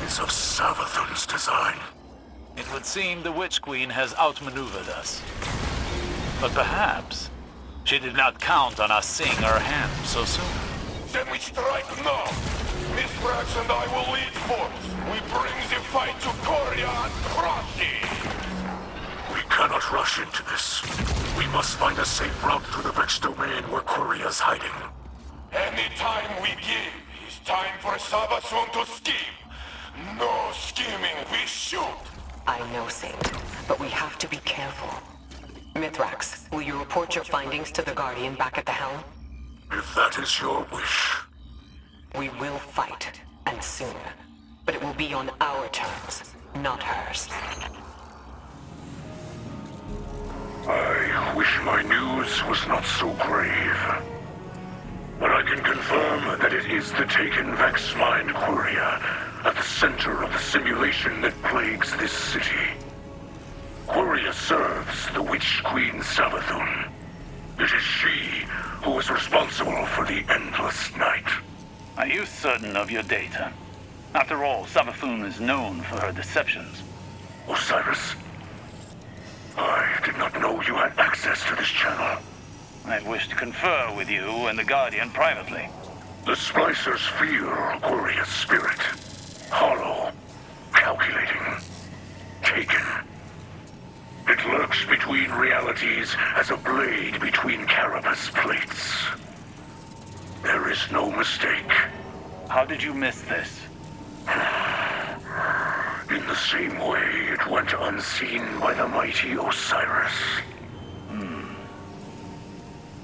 is of Savathun's design. It would seem the Witch Queen has outmaneuvered us. But perhaps she did not count on us seeing her hand so soon. Then we strike now! Mithrax and I will lead forth. We bring the fight to Coria and crush it! We cannot rush into this. We must find a safe route through the Vex domain where Coria's hiding. Any time we give is time for Savathun to scheme. No scheming, we shoot! I know, Saint, but we have to be careful. Mithrax, will you report your findings to the Guardian back at the helm? If that is your wish. We will fight, and soon. But it will be on our terms, not hers. I wish my news was not so grave. But I can confirm that it is the taken Vex mind Quria at the center of the simulation that plagues this city. Quria serves the Witch Queen Savathun. It is she who is responsible for the endless night. Are you certain of your data? After all, Savathun is known for her deceptions. Osiris, I did not know you had access to this channel. I wish to confer with you and the Guardian privately. The Splicers feel Quiria's spirit. Hollow, calculating, taken. It lurks between realities as a blade between carapace plates. There is no mistake. How did you miss this? In the same way it went unseen by the mighty Osiris.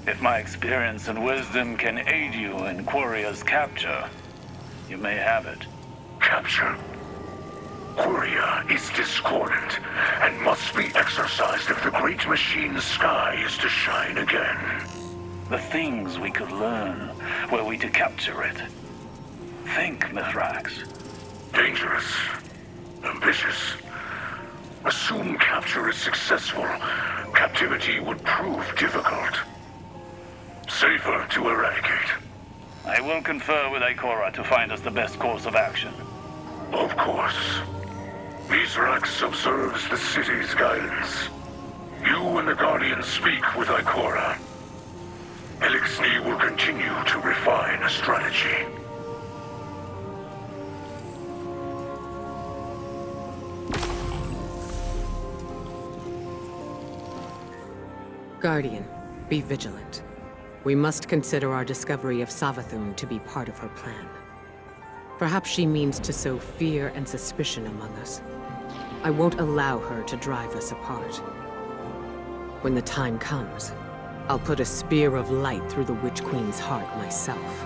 If my experience and wisdom can aid you in Quiria's capture, you may have it. Capture? Quria is discordant and must be exorcised if the great machine's sky is to shine again. The things we could learn were we to capture it. Think, Mithrax. Dangerous. Ambitious. Assume capture is successful. Captivity would prove difficult. Safer to eradicate. I will confer with Ikora to find us the best course of action. Of course. Mithrax observes the city's guidance. You and the Guardians speak with Ikora. Elixni will continue to refine a strategy. Guardian, be vigilant. We must consider our discovery of Savathun to be part of her plan. Perhaps she means to sow fear and suspicion among us. I won't allow her to drive us apart. When the time comes, I'll put a spear of light through the Witch Queen's heart myself.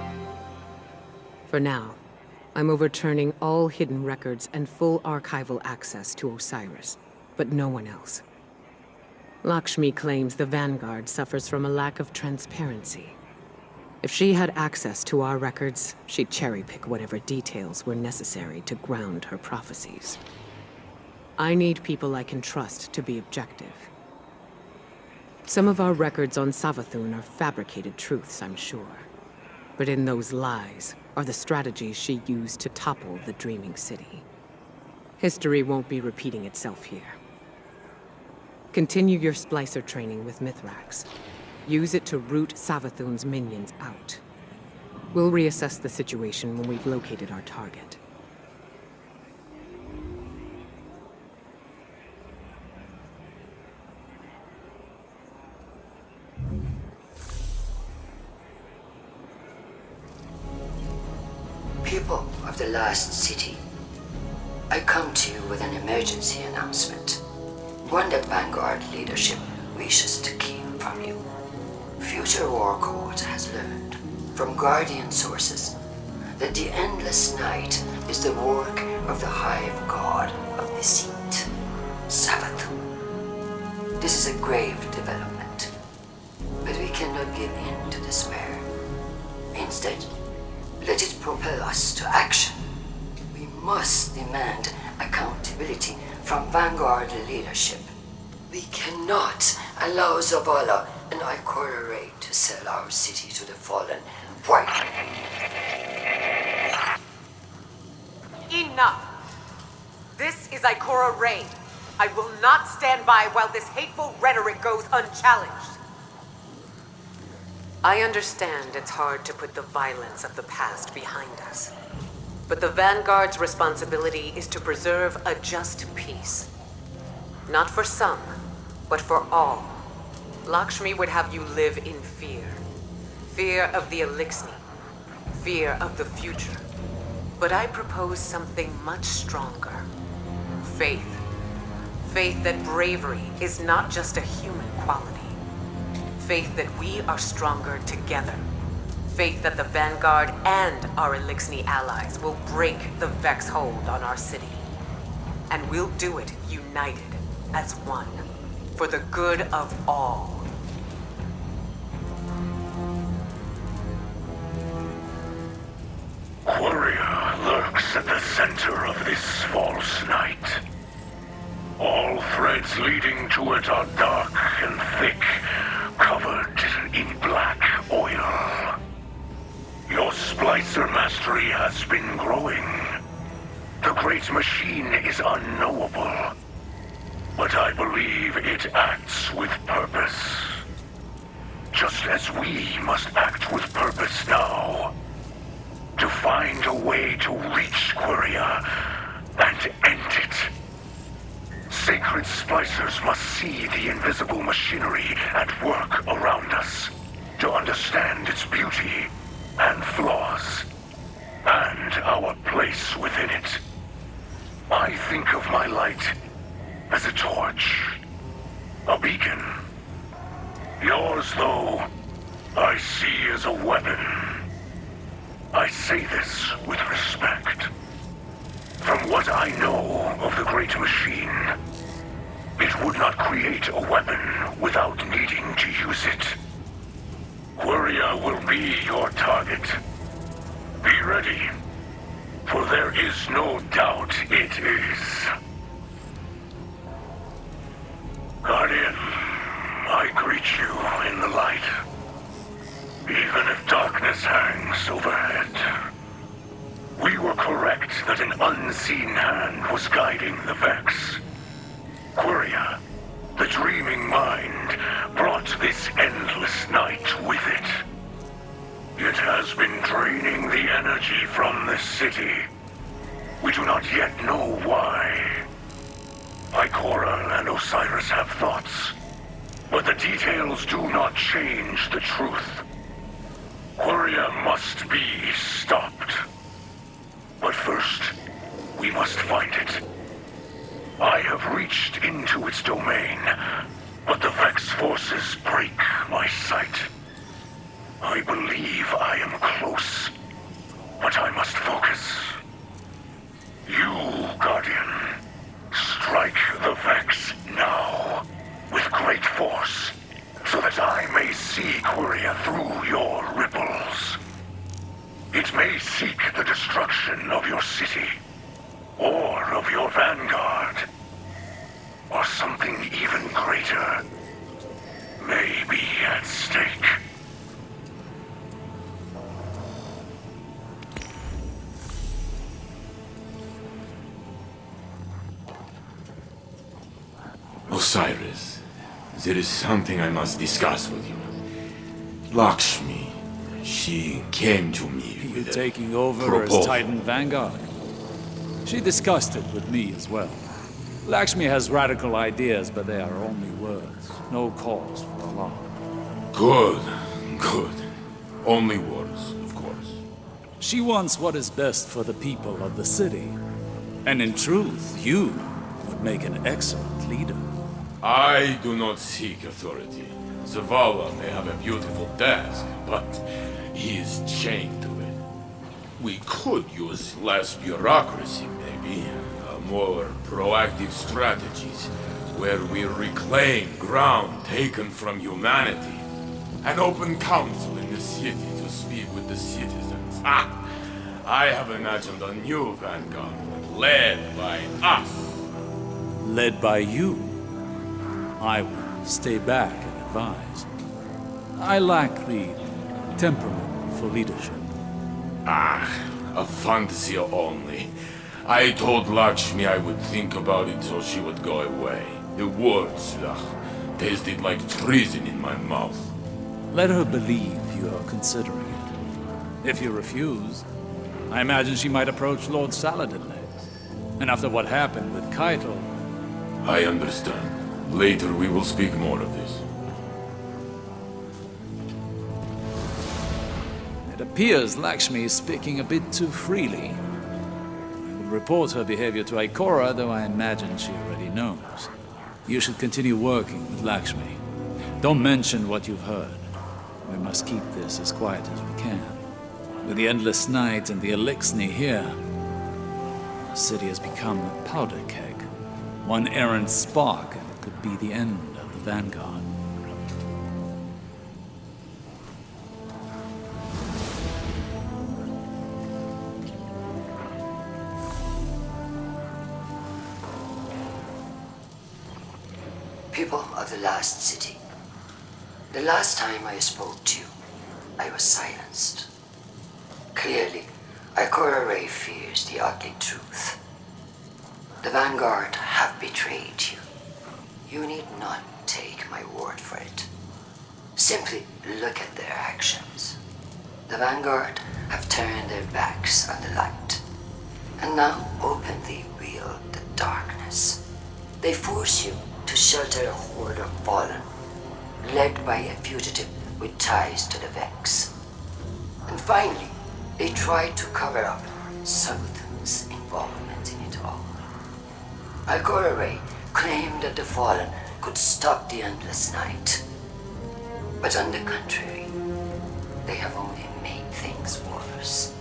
For now, I'm overturning all hidden records and full archival access to Osiris, but no one else. Lakshmi claims the Vanguard suffers from a lack of transparency. If she had access to our records, she'd cherry-pick whatever details were necessary to ground her prophecies. I need people I can trust to be objective. Some of our records on Savathun are fabricated truths, I'm sure. But in those lies are the strategies she used to topple the Dreaming City. History won't be repeating itself here. Continue your Splicer training with Mithrax. Use it to root Savathun's minions out. We'll reassess the situation when we've located our target. People of the Last City, I come to you with an emergency announcement. One that Vanguard leadership wishes to keep from you. Future War Court has learned from Guardian sources that the endless night is the work of the hive god of deceit, Savathun. This is a grave development, but we cannot give in to despair. Instead, let it propel us to action. We must demand accountability from Vanguard leadership. We cannot allow Zavala and Ikora Ray to sell our city to the fallen. Why? Enough! This is Ikora Ray. I will not stand by while this hateful rhetoric goes unchallenged. I understand it's hard to put the violence of the past behind us. But the Vanguard's responsibility is to preserve a just peace. Not for some, but for all. Lakshmi would have you live in fear. Fear of the Elixni. Fear of the future. But I propose something much stronger. Faith. Faith that bravery is not just a human quality. Faith that we are stronger together. Faith that the Vanguard and our Elixni allies will break the Vex hold on our city. And we'll do it united, as one, for the good of all. Warrior lurks at the center of this false night. All threads leading to it are dark and thick, covered in black oil. Your Splicer mastery has been growing. The great machine is unknowable, but I believe it acts with purpose. Just as we must act with purpose now. To find a way to reach Queria and end it. Sacred Splicers must see the invisible machinery at work around us to understand its beauty and flaws, and our place within it. I think of my light as a torch, a beacon. Yours, though, I see as a weapon. I say this with respect. From what I know of the Great Machine, it would not create a weapon without needing to use it. be your target. Be ready, for there is no doubt it is. Guardian, I greet you in the light. Even if darkness hangs overhead, we were correct that an unseen hand was guiding the Vex. Quria, the dreaming mind, brought this endless night with it. It has been draining the energy from this city. We do not yet know why. Ikora and Osiris have thoughts, but the details do not change the truth. Quria must be stopped. But first, we must find it. I have reached into its domain, but the Vex forces break my sight. I believe I am close, but I must focus. You, Guardian, strike the Vex now, with great force, so that I may see Quria through your ripples. It may seek the destruction of your city, or of your vanguard, or something even greater may be at stake. Osiris, there is something I must discuss with you. Lakshmi, she came to me You with a taking over proposal. as Titan Vanguard? She discussed it with me as well. Lakshmi has radical ideas, but they are only words. No cause for alarm. Good, good. Only words, of course. She wants what is best for the people of the city. And in truth, you would make an excellent leader. I do not seek authority. Zavala may have a beautiful task, but he is chained to it. We could use less bureaucracy, maybe. More proactive strategies, where we reclaim ground taken from humanity. An open council in the city to speak with the citizens. I have imagined a new vanguard, led by us. Led by you, I will stay back and advise. I lack the temperament for leadership. A fantasy only. I told Lakshmi I would think about it so she would go away. The words, tasted like treason in my mouth. Let her believe you are considering it. If you refuse, I imagine she might approach Lord Saladin next. And after what happened with Keitel... I understand. Later we will speak more of this. It appears Lakshmi is speaking a bit too freely. I will report her behavior to Ikora, though I imagine she already knows. You should continue working with Lakshmi. Don't mention what you've heard. We must keep this as quiet as we can. With the endless night and the Elixni here, the city has become a powder keg. One errant spark, and it could be the end of the Vanguard. People of the last city, the last time I spoke to you, I was silenced. Clearly, Ikora Ray fears the ugly truth. The Vanguard have betrayed you. You need not take my word for it. Simply look at their actions. The Vanguard have turned their backs on the light, and now openly wield the darkness. They force you to shelter a horde of fallen, led by a fugitive with ties to the Vex. And finally, they try to cover up Salutan's involvement in it all. Ikora Ray claimed that the Fallen could stop the endless night. But on the contrary, they have only made things worse.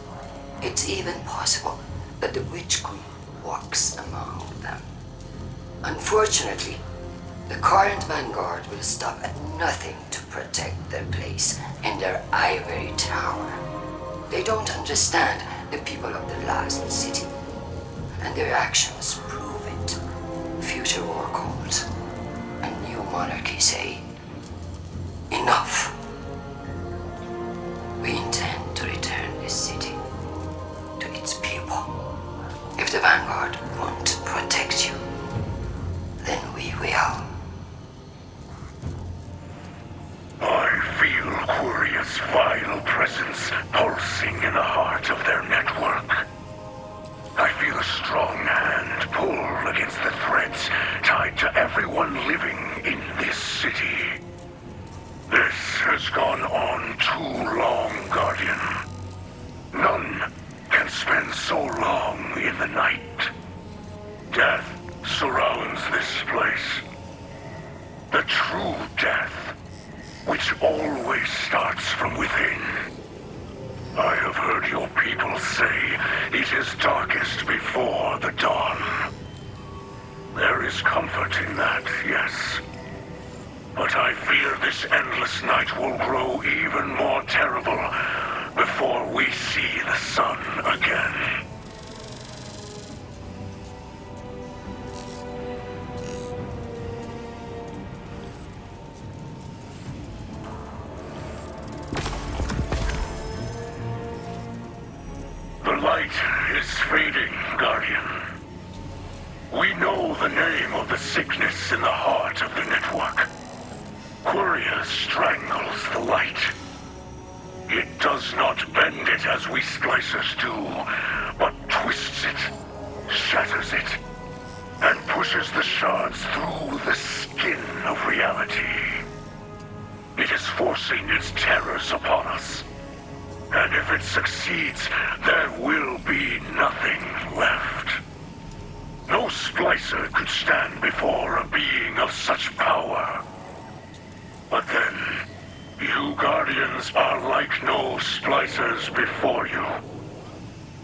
It's even possible that the Witch Queen walks among them. Unfortunately, the current Vanguard will stop at nothing to protect their place in their ivory tower. They don't understand the people of the last city, and their actions prove it. Future war calls. A new monarchy say, enough. We intend to return this city to its people. If the Vanguard won't protect you, then we will. I feel Quaria's vile presence pulsing in the heart of their network. I feel a strong hand pull against the threads tied to everyone living in this city. This has gone on too long, Guardian. None can spend so long in the night. Death surrounds this place. The true death, which always starts from within. I have heard your people say it is darkest before the dawn. There is comfort in that, yes. But I fear this endless night will grow even more terrible before we see the sun again. The light is fading, Guardian. We know the name of the sickness in the heart of the network. Quaria strangles the light. It does not bend it as we splicers do, but twists it, shatters it, and pushes the shards through the skin of reality. It is forcing its terrors upon us. And if it succeeds, there will be nothing left. No Splicer could stand before a being of such power. But then, you Guardians are like no Splicers before you.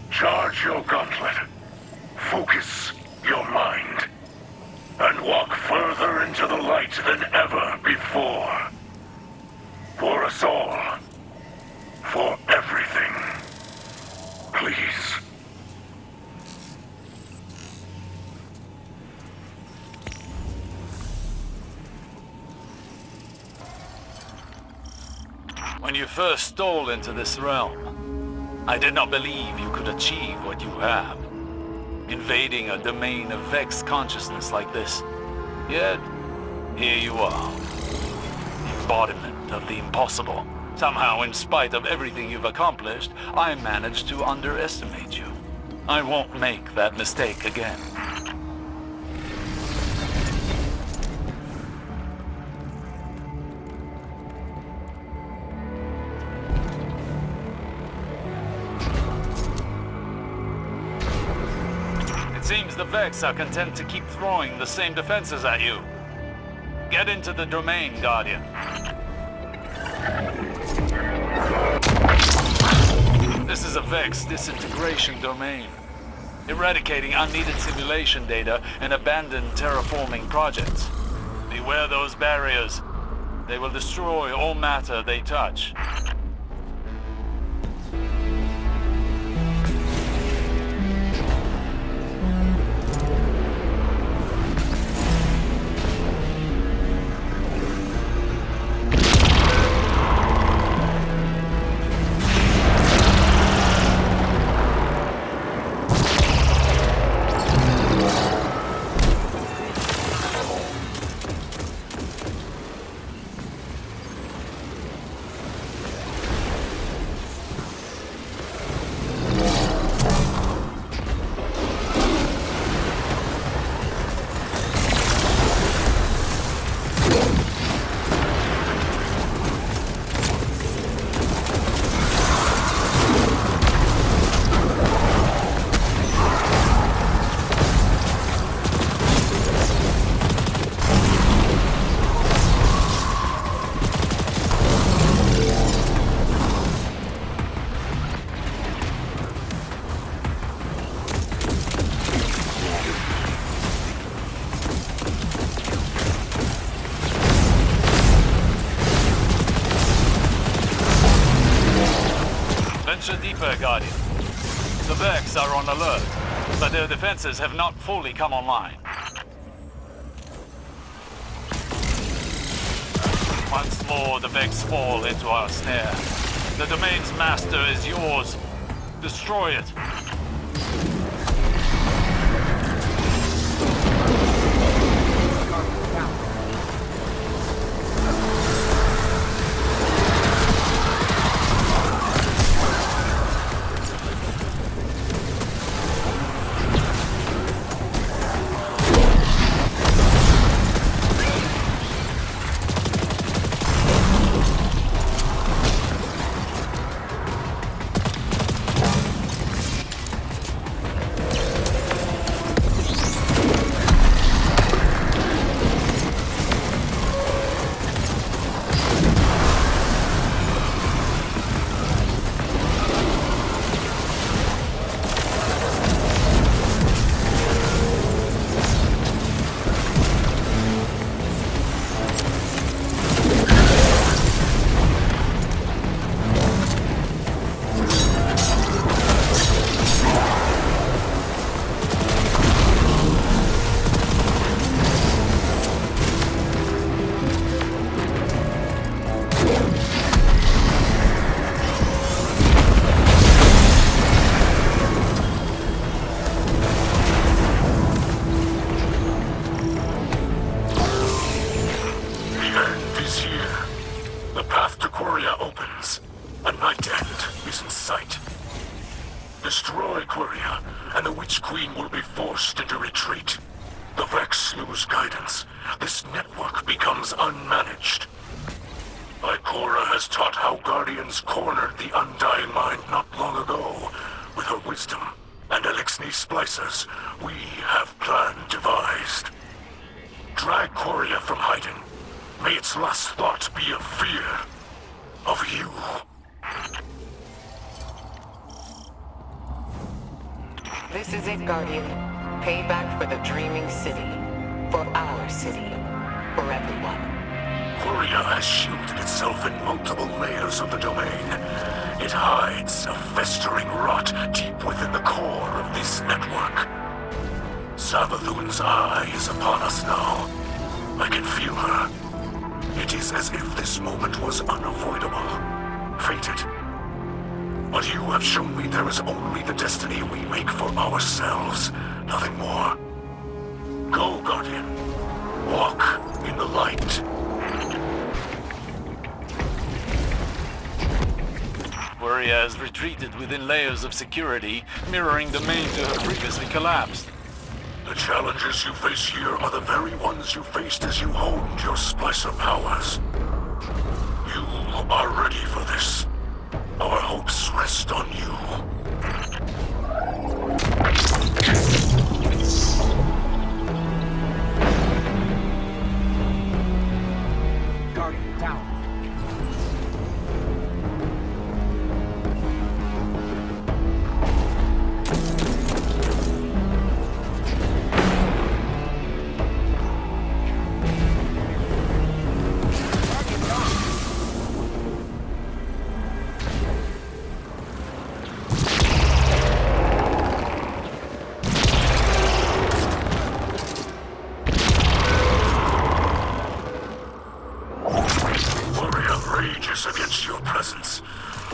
Charge your gauntlet, focus your mind, and walk further into the light than ever before. For us all. For everything. Please. When you first stole into this realm, I did not believe you could achieve what you have. Invading a domain of Vex consciousness like this. Yet, here you are. The embodiment of the impossible. Somehow, in spite of everything you've accomplished, I managed to underestimate you. I won't make that mistake again. It seems the Vex are content to keep throwing the same defenses at you. Get into the domain, Guardian. This is a Vex disintegration domain, eradicating unneeded simulation data and abandoned terraforming projects. Beware those barriers. They will destroy all matter they touch. Venture deeper, Guardian. The Vex are on alert, but their defenses have not fully come online. Once more, the Vex fall into our snare. The domain's master is yours. Destroy it. Destroy Quria, and the Witch Queen will be forced into retreat. The Vex lose guidance. This network becomes unmanaged. Ikora has taught how Guardians cornered the Undying Mind not long ago. With her wisdom and Elixni Splicers, we have plan devised. Drag Quria from hiding. May its last thought be of fear. Of you. This is it, Guardian. Payback for the Dreaming City. For our city. For everyone. Quria has shielded itself in multiple layers of the domain. It hides a festering rot deep within the core of this network. Savathun's eye is upon us now. I can feel her. It is as if this moment was unavoidable. Fated. But you have shown me there is only the destiny we make for ourselves, nothing more. Go, Guardian. Walk in the light. Quria has retreated within layers of security, mirroring the main to have previously collapsed. The challenges you face here are the very ones you faced as you honed your Splicer powers. You are ready for this. Our hopes rest on you. Guardian down. Against your presence.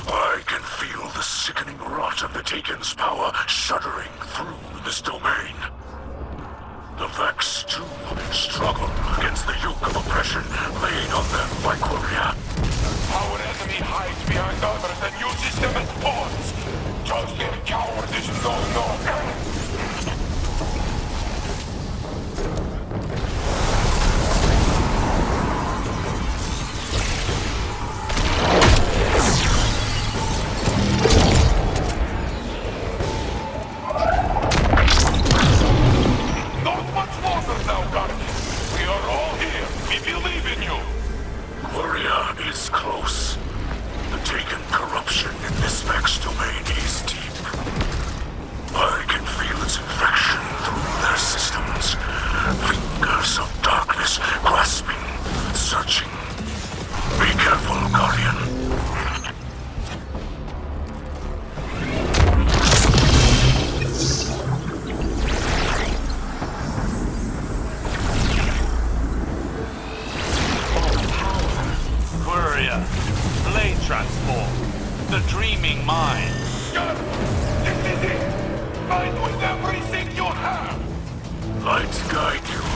I can feel the sickening rot of the Taken's power shuddering through this domain. The Vex, too, struggle against the yoke of oppression laid on them by Quria. Our enemy hides behind others and uses them as pawns. Just their cowardice knows no end. Blade transform. The dreaming mind. This is it! Fight with everything you have! Lights guide you.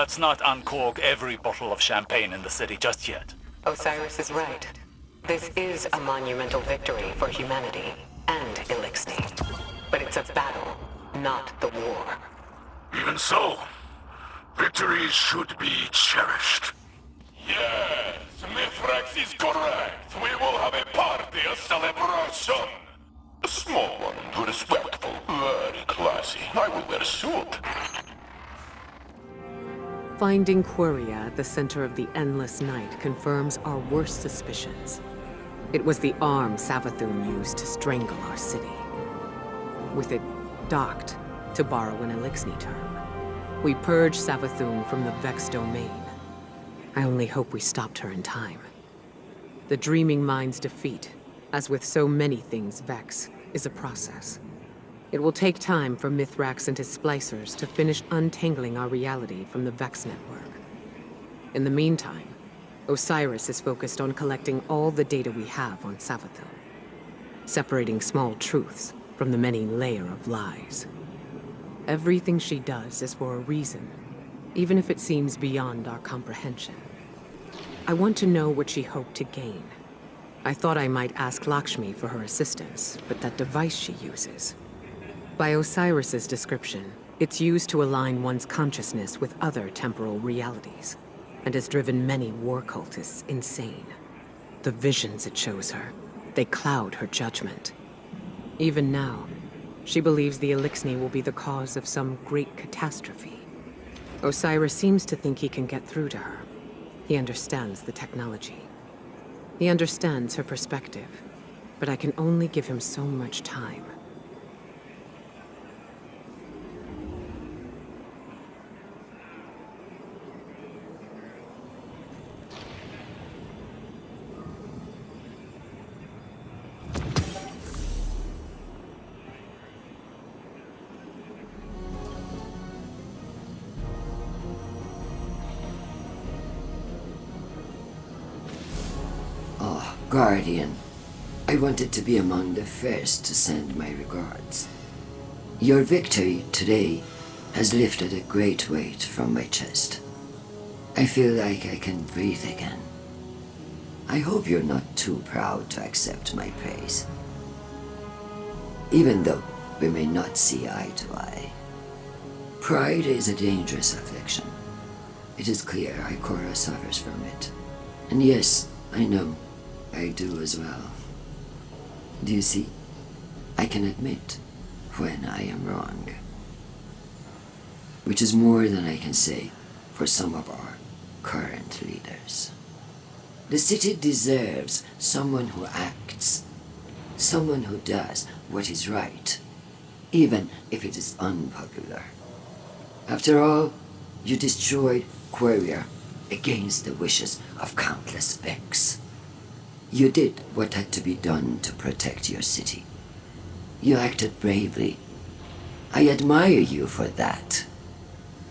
let's not uncork every bottle of champagne in the city just yet. Osiris is right. This is a monumental victory for humanity and Elixni. But it's a battle, not the war. Even so, victories should be cherished. Yes, Mithrax is correct. We will have a party, a celebration. A small one, but respectful, very classy. I will wear a suit. Finding Quria at the center of the Endless Night confirms our worst suspicions. It was the arm Savathun used to strangle our city. With it docked, to borrow an Elixni term, we purged Savathun from the Vex domain. I only hope we stopped her in time. The Dreaming Mind's defeat, as with so many things Vex, is a process. It will take time for Mithrax and his Splicers to finish untangling our reality from the Vex network. In the meantime, Osiris is focused on collecting all the data we have on Savathun, separating small truths from the many layers of lies. Everything she does is for a reason, even if it seems beyond our comprehension. I want to know what she hoped to gain. I thought I might ask Lakshmi for her assistance, but that device she uses... By Osiris's description, it's used to align one's consciousness with other temporal realities, and has driven many war cultists insane. The visions it shows her, they cloud her judgment. Even now, she believes the Elixni will be the cause of some great catastrophe. Osiris seems to think he can get through to her. He understands the technology. He understands her perspective, but I can only give him so much time. Guardian, I wanted to be among the first to send my regards. Your victory today has lifted a great weight from my chest. I feel like I can breathe again. I hope you're not too proud to accept my praise. Even though we may not see eye to eye. Pride is a dangerous affliction. It is clear Ikora suffers from it. And yes, I know. I do as well. Do you see? I can admit when I am wrong. Which is more than I can say for some of our current leaders. The city deserves someone who acts, someone who does what is right, even if it is unpopular. After all, you destroyed Quria against the wishes of countless Vex. You did what had to be done to protect your city. You acted bravely. I admire you for that.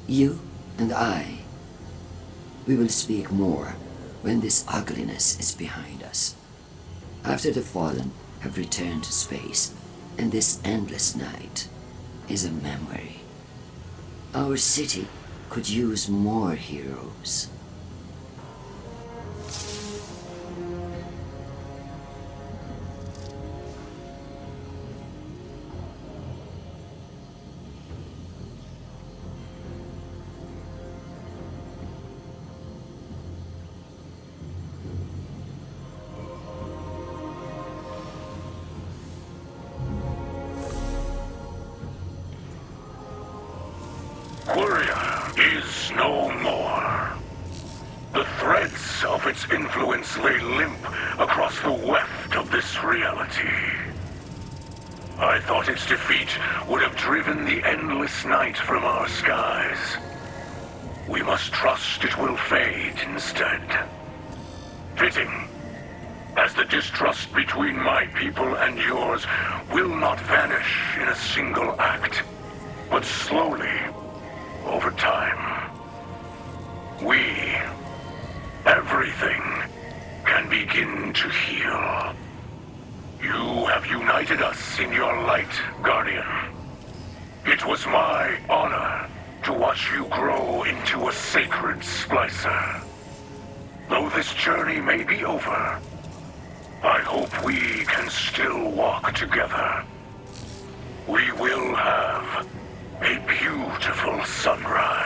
You and I. We will speak more when this ugliness is behind us. After the Fallen have returned to space, and this endless night is a memory. Our city could use more heroes. Quria is no more. The threads of its influence lay limp across the weft of this reality. I thought its defeat would have driven the endless night from our skies. We must trust it will fade instead. Fitting, as the distrust between my people and yours will not vanish in a single act, but slowly, over time. We, everything, can begin to heal. You have united us in your light, Guardian. It was my honor to watch you grow into a sacred Splicer. Though this journey may be over, I hope we can still walk together. We will have a beautiful sunrise.